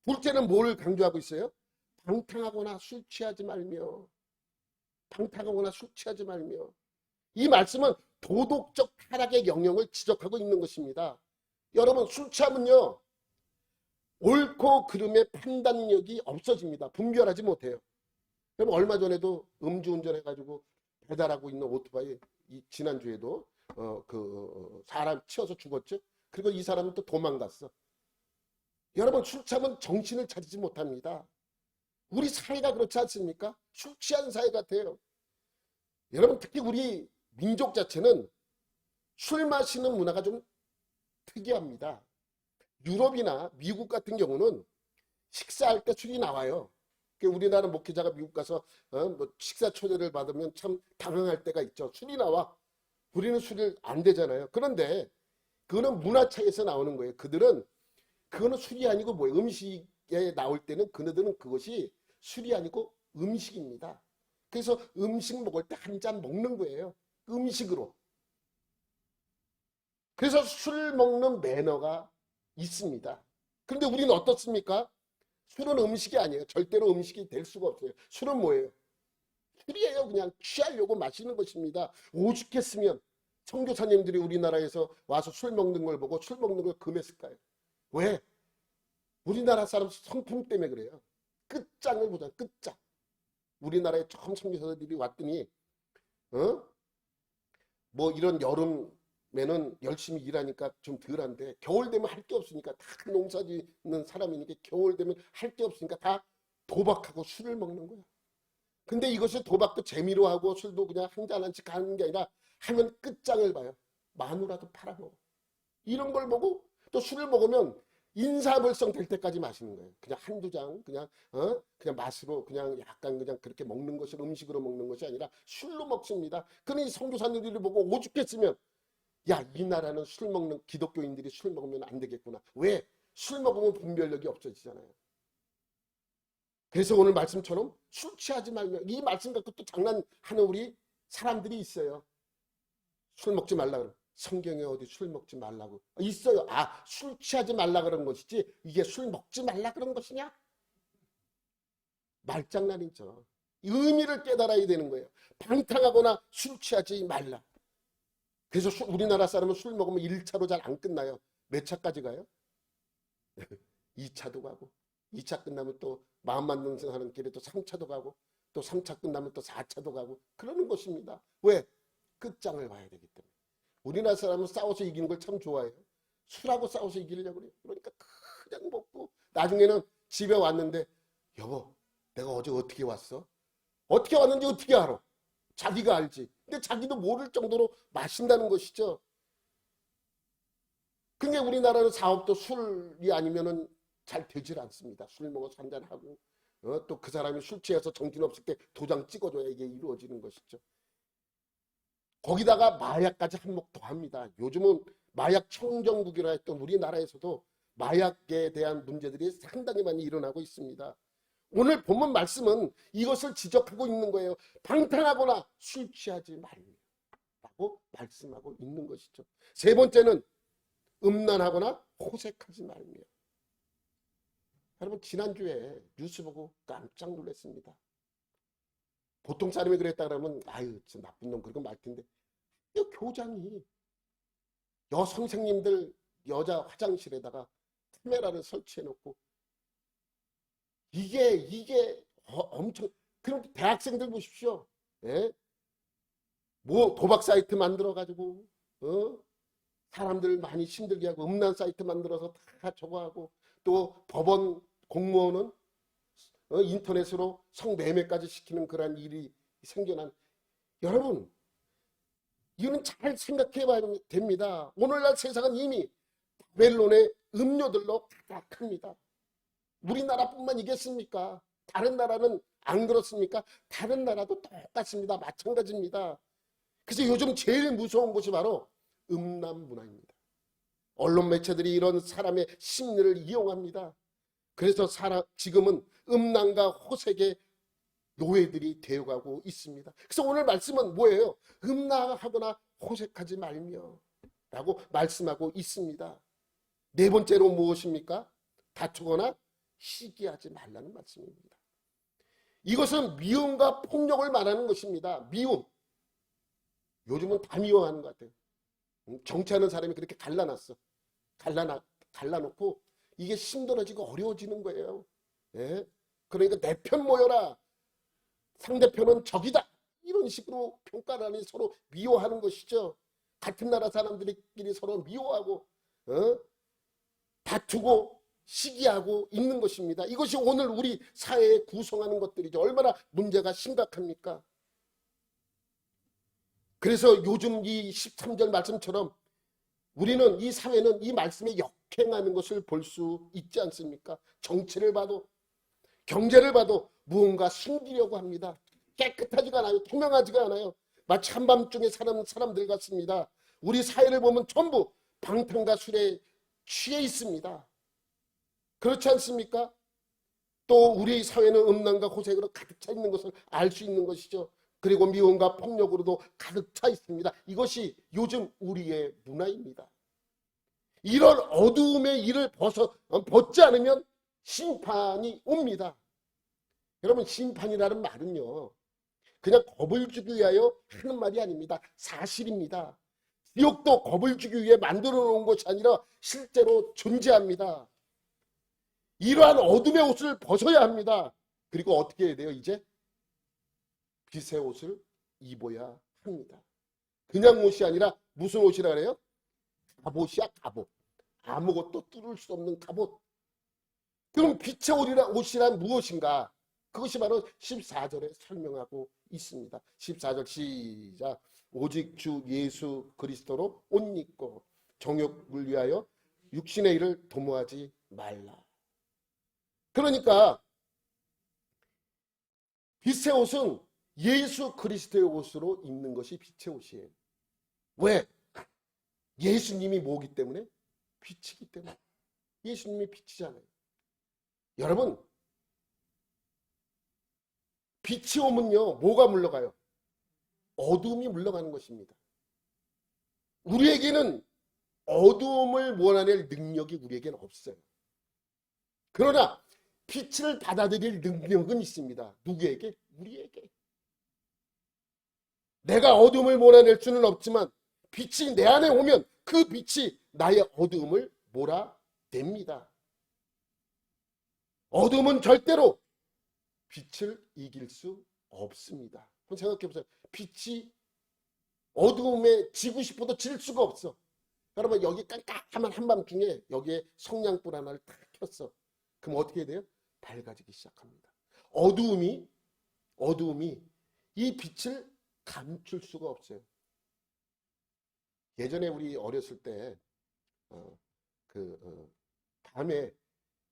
둘째는 뭘 강조하고 있어요? 방탕하거나 술 취하지 말며. 방탕하거나 술 취하지 말며. 이 말씀은 도덕적 타락의 영역을 지적하고 있는 것입니다. 여러분 술 취하면요. 옳고 그름의 판단력이 없어집니다. 분별하지 못해요. 그럼 얼마 전에도 음주운전 해가지고 배달하고 있는 오토바이 지난주에도 사람 치여서 죽었죠. 그리고 이 사람은 또 도망갔어. 여러분 술 취하면 정신을 차리지 못합니다. 우리 사회가 그렇지 않습니까? 술 취한 사회 같아요. 여러분 특히 우리 민족 자체는 술 마시는 문화가 좀 특이합니다. 유럽이나 미국 같은 경우는 식사할 때 술이 나와요. 우리나라 목회자가 미국 가서 뭐 식사 초대를 받으면 참 당황할 때가 있죠. 술이 나와. 우리는 술을 안 되잖아요. 그런데 그거는 문화 차이에서 나오는 거예요. 그거는 술이 아니고 뭐예요? 음식에 나올 때는 그들은 그것이 술이 아니고 음식입니다. 그래서 음식 먹을 때 한 잔 먹는 거예요. 음식으로. 그래서 술 먹는 매너가 있습니다. 그런데 우리는 어떻습니까? 술은 음식이 아니에요. 절대로 음식이 될 수가 없어요. 술은 뭐예요? 술이에요. 그냥 취하려고 마시는 것입니다. 오죽했으면 선교사님들이 우리나라에서 와서 술 먹는 걸 보고 술 먹는 걸 금했을까요? 왜? 우리나라 사람 성품 때문에 그래요. 끝장을 보자. 끝장. 우리나라에 처음 선교사들이 왔더니 뭐 이런 여름에는 열심히 일하니까 좀 덜한데 겨울 되면 할 게 없으니까 다 농사 짓는 사람이니까 겨울 되면 할 게 없으니까 다 도박하고 술을 먹는 거야. 근데 이것을 도박도 재미로 하고 술도 그냥 한 잔 한씩 가는 게 아니라 하면 끝장을 봐요. 마누라도 팔아먹어. 이런 걸 보고 또 술을 먹으면 인사불성 될 때까지 마시는 거예요. 그냥 한두 장 그냥 맛으로 그냥 약간 그냥 그렇게 먹는 것이 음식으로 먹는 것이 아니라 술로 먹습니다. 그러니 선교사님들이 보고 오죽했으면 야, 이 나라는 술 먹는 기독교인들이 술 먹으면 안 되겠구나. 왜? 술 먹으면 분별력이 없어지잖아요. 그래서 오늘 말씀처럼 술 취하지 말며 이 말씀 갖고 또 장난하는 우리 사람들이 있어요. 술 먹지 말라 그러. 성경에 어디 술 먹지 말라고 있어요. 아, 술 취하지 말라 그런 것이지 이게 술 먹지 말라 그런 것이냐? 말장난이죠. 의미를 깨달아야 되는 거예요. 방탕하거나 술 취하지 말라. 그래서 우리나라 사람은 술 먹으면 1차로 잘 안 끝나요. 몇 차까지 가요? 2차도 가고 2차 끝나면 또 마음 맞는 하는 길에 또 3차도 가고 또 3차 끝나면 또 4차도 가고 그러는 것입니다. 왜? 끝장을 봐야 되기 때문에. 우리나라 사람은 싸워서 이기는 걸 참 좋아해요. 술하고 싸워서 이기려고 그래요. 그러니까 그냥 먹고 나중에는 집에 왔는데 여보 내가 어제 어떻게 왔어? 어떻게 왔는지 어떻게 알아? 자기가 알지. 근데 자기도 모를 정도로 마신다는 것이죠. 근데 우리나라는 사업도 술이 아니면은 잘 되질 않습니다. 술 먹어서 한잔하고 또 그 사람이 술 취해서 정신없을 때 도장 찍어줘야 이게 이루어지는 것이죠. 거기다가 마약까지 한몫 더합니다. 요즘은 마약 청정국이라 했던 우리나라에서도 마약에 대한 문제들이 상당히 많이 일어나고 있습니다. 오늘 본문 말씀은 이것을 지적하고 있는 거예요. 방탕하거나 술 취하지 말라고 말씀하고 있는 것이죠. 세 번째는 음란하거나 호색하지 말며. 여러분 지난주에 뉴스 보고 깜짝 놀랐습니다. 보통 사람이 그랬다 그러면 아유 저 나쁜 놈 그런 거 말 텐데 이 교장이 여선생님들 여자 화장실에다가 카메라를 설치해 놓고 이게 엄청 그럼 대학생들 보십시오. 예? 뭐 도박 사이트 만들어 가지고 사람들 많이 힘들게 하고 음란 사이트 만들어서 다 저거 하고 또 법원 공무원은 인터넷으로 성매매까지 시키는 그런 일이 생겨난 여러분 이거는 잘 생각해 봐야 됩니다. 오늘날 세상은 이미 바벨론의 음료들로 가득합니다. 우리나라뿐만 이겠습니까? 다른 나라는 안 그렇습니까? 다른 나라도 똑같습니다. 마찬가지입니다. 그래서 요즘 제일 무서운 것이 바로 음란 문화입니다. 언론 매체들이 이런 사람의 심리를 이용합니다. 그래서 지금은 음란과 호색의 노예들이 되어가고 있습니다. 그래서 오늘 말씀은 뭐예요? 음란하거나 호색하지 말며 라고 말씀하고 있습니다. 네 번째로 무엇입니까? 다투거나 시기하지 말라는 말씀입니다. 이것은 미움과 폭력을 말하는 것입니다. 미움. 요즘은 다 미워하는 것 같아요. 정치하는 사람이 그렇게 갈라놨어. 갈라놓고 이게 힘들어지고 어려워지는 거예요. 예? 그러니까 내 편 모여라. 상대편은 적이다. 이런 식으로 평가를 하니 서로 미워하는 것이죠. 같은 나라 사람들끼리 서로 미워하고 다투고 시기하고 있는 것입니다. 이것이 오늘 우리 사회에 구성하는 것들이죠. 얼마나 문제가 심각합니까? 그래서 요즘 이 13절 말씀처럼 우리는 이 사회는 이 말씀에 역행하는 것을 볼 수 있지 않습니까? 정치를 봐도 경제를 봐도 무언가 숨기려고 합니다. 깨끗하지가 않아요. 투명하지가 않아요. 마치 한밤중에 사는 사람들 같습니다. 우리 사회를 보면 전부 방탕과 술에 취해 있습니다. 그렇지 않습니까? 또 우리 사회는 음란과 호색으로 가득 차 있는 것을 알 수 있는 것이죠. 그리고 미움과 폭력으로도 가득 차 있습니다. 이것이 요즘 우리의 문화입니다. 이런 어두움의 일을 벗지 않으면 심판이 옵니다. 여러분 심판이라는 말은요. 그냥 겁을 주기 위하여 하는 말이 아닙니다. 사실입니다. 지옥도 겁을 주기 위해 만들어 놓은 것이 아니라 실제로 존재합니다. 이러한 어둠의 옷을 벗어야 합니다. 그리고 어떻게 해야 돼요? 이제 빛의 옷을 입어야 합니다. 그냥 옷이 아니라 무슨 옷이라 그래요? 갑옷이야 갑옷. 아무것도 뚫을 수 없는 갑옷. 그럼 빛의 옷이란 무엇인가? 그것이 바로 14절에 설명하고 있습니다. 14절 시작. 오직 주 예수 그리스도로 옷 입고 정욕을 위하여 육신의 일을 도모하지 말라. 그러니까 빛의 옷은 예수 그리스도의 옷으로 입는 것이 빛의 옷이에요. 왜? 예수님이 뭐기 때문에? 빛이기 때문에. 예수님이 빛이잖아요. 여러분 빛이 오면요 뭐가 물러가요? 어둠이 물러가는 것입니다. 우리에게는 어둠을 몰아낼 능력이 우리에게는 없어요. 그러나 빛을 받아들일 능력은 있습니다. 누구에게? 우리에게. 내가 어둠을 몰아낼 수는 없지만 빛이 내 안에 오면 그 빛이 나의 어둠을 몰아냅니다. 어둠은 절대로 빛을 이길 수 없습니다. 한번 생각해 보세요. 빛이 어두움에 지고 싶어도 질 수가 없어. 여러분 여기 깜깜한 한밤중에 여기에 성냥불 하나를 탁 켰어. 그럼 어떻게 돼요? 밝아지기 시작합니다. 어두움이 이 빛을 감출 수가 없어요. 예전에 우리 어렸을 때 밤에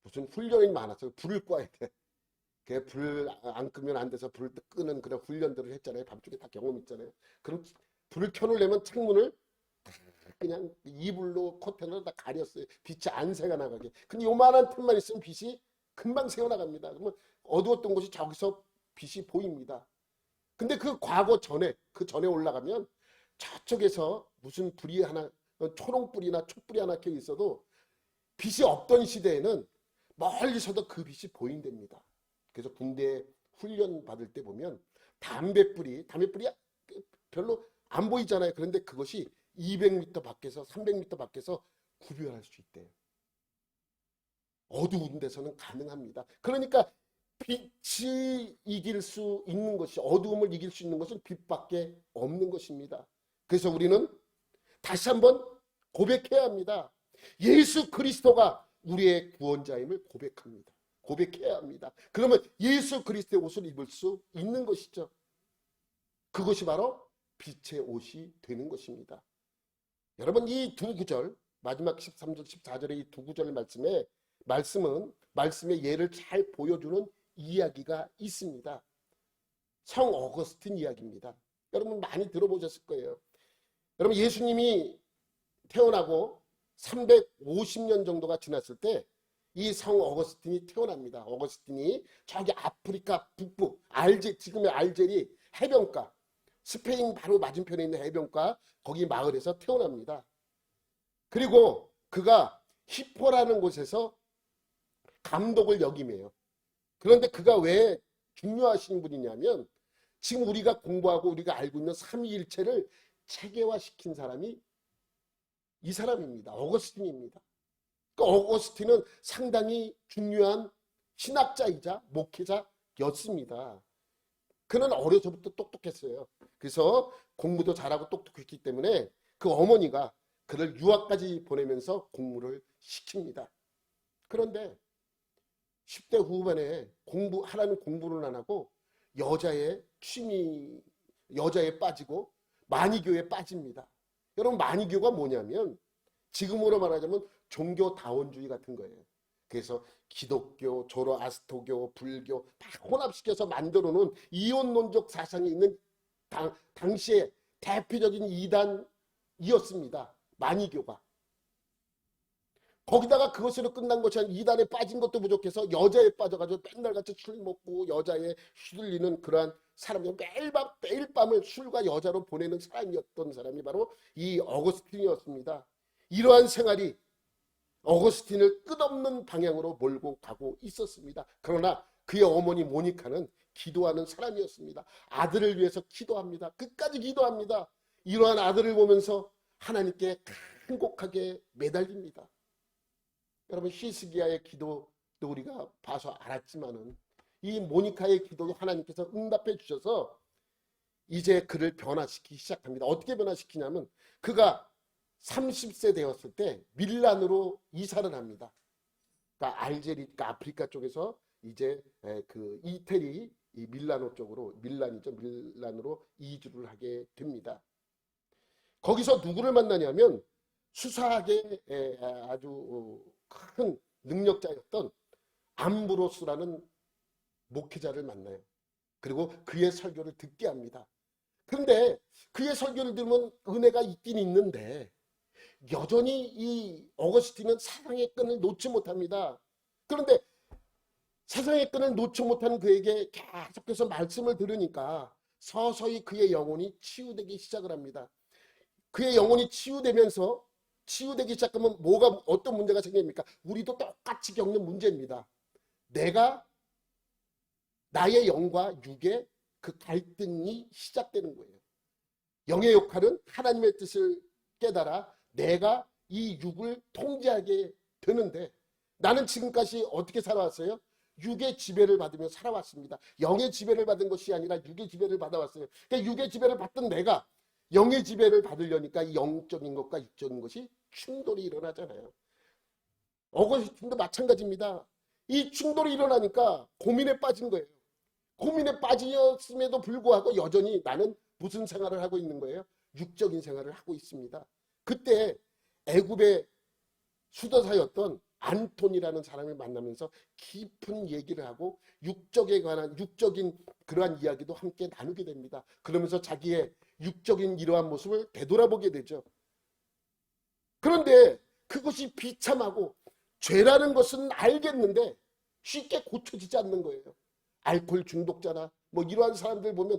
무슨 훈련이 많았어요. 불을 꺼야 돼. 불 안 끄면 안 돼서 불을 끄는 그런 훈련들을 했잖아요. 밤중에 다 경험 있잖아요. 그럼 불을 켜놓으려면 창문을 그냥 이불로 커튼으로 다 가렸어요. 빛이 안 새가 나가게. 근데 요만한 틈만 있으면 빛이 금방 새어나갑니다. 그러면 어두웠던 곳이 저기서 빛이 보입니다. 근데 그 전에 올라가면 저쪽에서 무슨 불이 하나, 초롱불이나 촛불이 하나 켜 있어도 빛이 없던 시대에는 멀리서도 그 빛이 보인답니다. 그래서 군대 훈련 받을 때 보면 담뱃불이 별로 안 보이잖아요. 그런데 그것이 200m 밖에서 300m 밖에서 구별할 수 있대요. 어두운 데서는 가능합니다. 그러니까 빛이 이길 수 있는 것이, 어두움을 이길 수 있는 것은 빛밖에 없는 것입니다. 그래서 우리는 다시 한번 고백해야 합니다. 예수 그리스도가 우리의 구원자임을 고백합니다. 고백해야 합니다. 그러면 예수 그리스도의 옷을 입을 수 있는 것이죠. 그것이 바로 빛의 옷이 되는 것입니다. 여러분 이 두 구절, 마지막 13절 14절의 이 두 구절 말씀의 예를 잘 보여주는 이야기가 있습니다. 성 어거스틴 이야기입니다. 여러분 많이 들어보셨을 거예요. 여러분 예수님이 태어나고 350년 정도가 지났을 때 이 성 어거스틴이 태어납니다. 어거스틴이 저기 아프리카 북부 지금의 알제리 해변가, 스페인 바로 맞은편에 있는 해변가 거기 마을에서 태어납니다. 그리고 그가 히포라는 곳에서 감독을 역임해요. 그런데 그가 왜 중요하신 분이냐면 지금 우리가 공부하고 우리가 알고 있는 삼위일체를 체계화시킨 사람이 이 사람입니다. 어거스틴입니다. 그 어거스틴은 상당히 중요한 신학자이자 목회자였습니다. 그는 어려서부터 똑똑했어요. 그래서 공부도 잘하고 똑똑했기 때문에 그 어머니가 그를 유학까지 보내면서 공부를 시킵니다. 그런데 10대 후반에 하라는 공부를 안 하고 여자에 빠지고 마니교에 빠집니다. 여러분 마니교가 뭐냐면 지금으로 말하자면 종교다원주의 같은 거예요. 그래서 기독교, 조로아스토교, 불교 다 혼합시켜서 만들어놓은 이혼론적 사상이 있는 당시에 대표적인 이단이었습니다. 마니교가. 거기다가 그것으로 끝난 것이 아니라 이단에 빠진 것도 부족해서 여자에 빠져가지고 맨날같이 술 먹고 여자에 휘둘리는 그러한 사람이 매일 밤을 술과 여자로 보내는 사람이었던 사람이 바로 이 어거스틴이었습니다. 이러한 생활이 어거스틴을 끝없는 방향으로 몰고 가고 있었습니다. 그러나 그의 어머니 모니카는 기도하는 사람이었습니다. 아들을 위해서 기도합니다. 끝까지 기도합니다. 이러한 아들을 보면서 하나님께 간곡하게 매달립니다. 여러분 히스기야의 기도도 우리가 봐서 알았지만은 이 모니카의 기도도 하나님께서 응답해 주셔서 이제 그를 변화시키기 시작합니다. 어떻게 변화시키냐면 그가 30세 되었을 때 밀란으로 이사를 합니다. 그러니까 그러니까 아프리카 쪽에서 이제 그 이태리 이 밀란으로 이주를 하게 됩니다. 거기서 누구를 만나냐면 수사학의 아주 큰 능력자였던 암브로스라는 목회자를 만나요. 그리고 그의 설교를 듣게 합니다. 그런데 그의 설교를 들으면 은혜가 있긴 있는데 여전히 이 어거스틴은 사상의 끈을 놓지 못합니다. 그런데 사상의 끈을 놓지 못하는 그에게 계속해서 말씀을 들으니까 서서히 그의 영혼이 치유되기 시작을 합니다. 그의 영혼이 치유되기 시작하면 어떤 문제가 생깁니까? 우리도 똑같이 겪는 문제입니다. 내가 나의 영과 육의 그 갈등이 시작되는 거예요. 영의 역할은 하나님의 뜻을 깨달아 내가 이 육을 통제하게 되는데, 나는 지금까지 어떻게 살아왔어요? 육의 지배를 받으며 살아왔습니다. 영의 지배를 받은 것이 아니라 육의 지배를 받아왔어요. 그러니까 육의 지배를 받던 내가 영의 지배를 받으려니까 이 영적인 것과 육적인 것이 충돌이 일어나잖아요. 어거스틴도 마찬가지입니다. 이 충돌이 일어나니까 고민에 빠진 거예요. 고민에 빠졌음에도 불구하고 여전히 나는 무슨 생활을 하고 있는 거예요? 육적인 생활을 하고 있습니다. 그때 애굽의 수도사였던 안톤이라는 사람을 만나면서 깊은 얘기를 하고 육적에 관한 육적인 그러한 이야기도 함께 나누게 됩니다. 그러면서 자기의 육적인 이러한 모습을 되돌아보게 되죠. 그런데 그것이 비참하고 죄라는 것은 알겠는데 쉽게 고쳐지지 않는 거예요. 알코올 중독자나 뭐 이러한 사람들 보면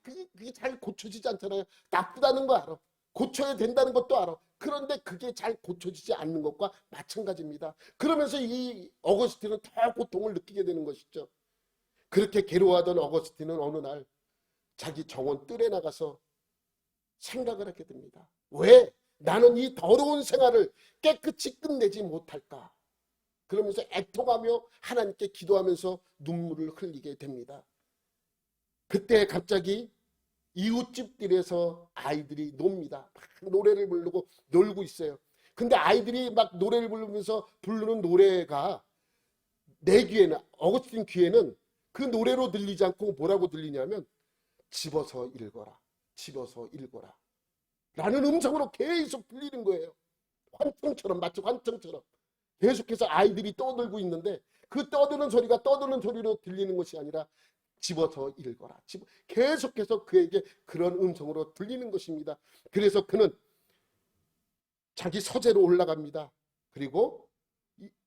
그게 잘 고쳐지지 않잖아요. 나쁘다는 거 알아. 고쳐야 된다는 것도 알아. 그런데 그게 잘 고쳐지지 않는 것과 마찬가지입니다. 그러면서 이 어거스틴은 더 고통을 느끼게 되는 것이죠. 그렇게 괴로워하던 어거스틴은 어느 날 자기 정원 뜰에 나가서 생각을 하게 됩니다. 왜 나는 이 더러운 생활을 깨끗이 끝내지 못할까? 그러면서 애통하며 하나님께 기도하면서 눈물을 흘리게 됩니다. 그때 갑자기 이웃집들에서 아이들이 놉니다. 막 노래를 부르고 놀고 있어요. 근데 아이들이 막 노래를 부르면서 부르는 노래가 내 귀에는, 어거스틴 귀에는 그 노래로 들리지 않고 뭐라고 들리냐면 집어서 읽어라, 집어서 읽어라 라는 음성으로 계속 들리는 거예요. 환청처럼, 마치 환청처럼 계속해서 아이들이 떠들고 있는데 그 떠드는 소리가 떠드는 소리로 들리는 것이 아니라 집어서 읽어라. 계속해서 그에게 그런 음성으로 들리는 것입니다. 그래서 그는 자기 서재로 올라갑니다. 그리고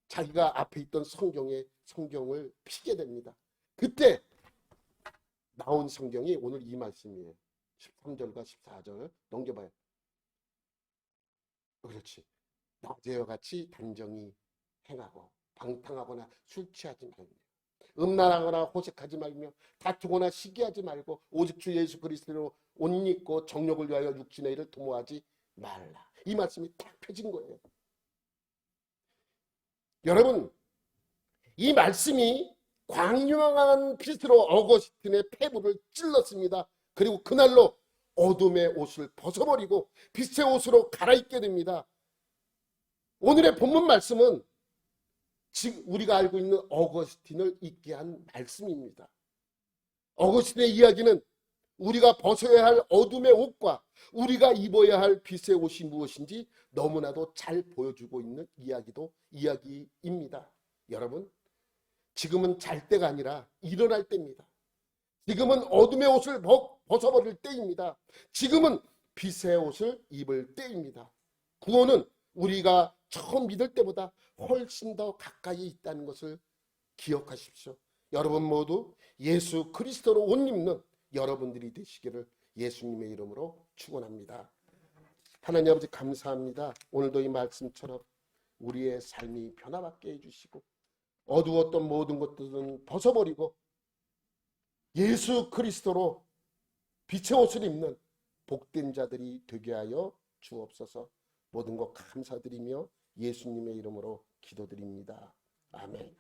자기가 앞에 있던 성경을 피게 됩니다. 그때 나온 성경이 오늘 이 말씀이에요. 13절과 14절 넘겨봐요. 그렇지. 낮에와 같이 단정히 행하고 방탕하거나 술 취하지 말며 음란하거나 호색하지 말며 다투거나 시기하지 말고 오직 주 예수 그리스도로 옷 입고 정욕을 위하여 육신의 일을 도모하지 말라. 이 말씀이 딱 펴진 거예요. 여러분, 이 말씀이 광명한 빛으로 어거스틴의 폐부를 찔렀습니다. 그리고 그날로 어둠의 옷을 벗어버리고 빛의 옷으로 갈아입게 됩니다. 오늘의 본문 말씀은 지금 우리가 알고 있는 어거스틴을 잊게 한 말씀입니다. 어거스틴의 이야기는 우리가 벗어야 할 어둠의 옷과 우리가 입어야 할 빛의 옷이 무엇인지 너무나도 잘 보여주고 있는 이야기입니다. 여러분, 지금은 잘 때가 아니라 일어날 때입니다. 지금은 어둠의 옷을 벗어버릴 때입니다. 지금은 빛의 옷을 입을 때입니다. 구원은 우리가 처음 믿을 때보다 훨씬 더 가까이 있다는 것을 기억하십시오. 여러분 모두 예수 그리스도로 옷 입는 여러분들이 되시기를 예수님의 이름으로 축원합니다. 하나님 아버지 감사합니다. 오늘도 이 말씀처럼 우리의 삶이 변화받게 해주시고 어두웠던 모든 것들은 벗어버리고 예수 그리스도로 빛의 옷을 입는 복된 자들이 되게 하여 주옵소서. 모든 것 감사드리며 예수님의 이름으로 기도드립니다. 아멘.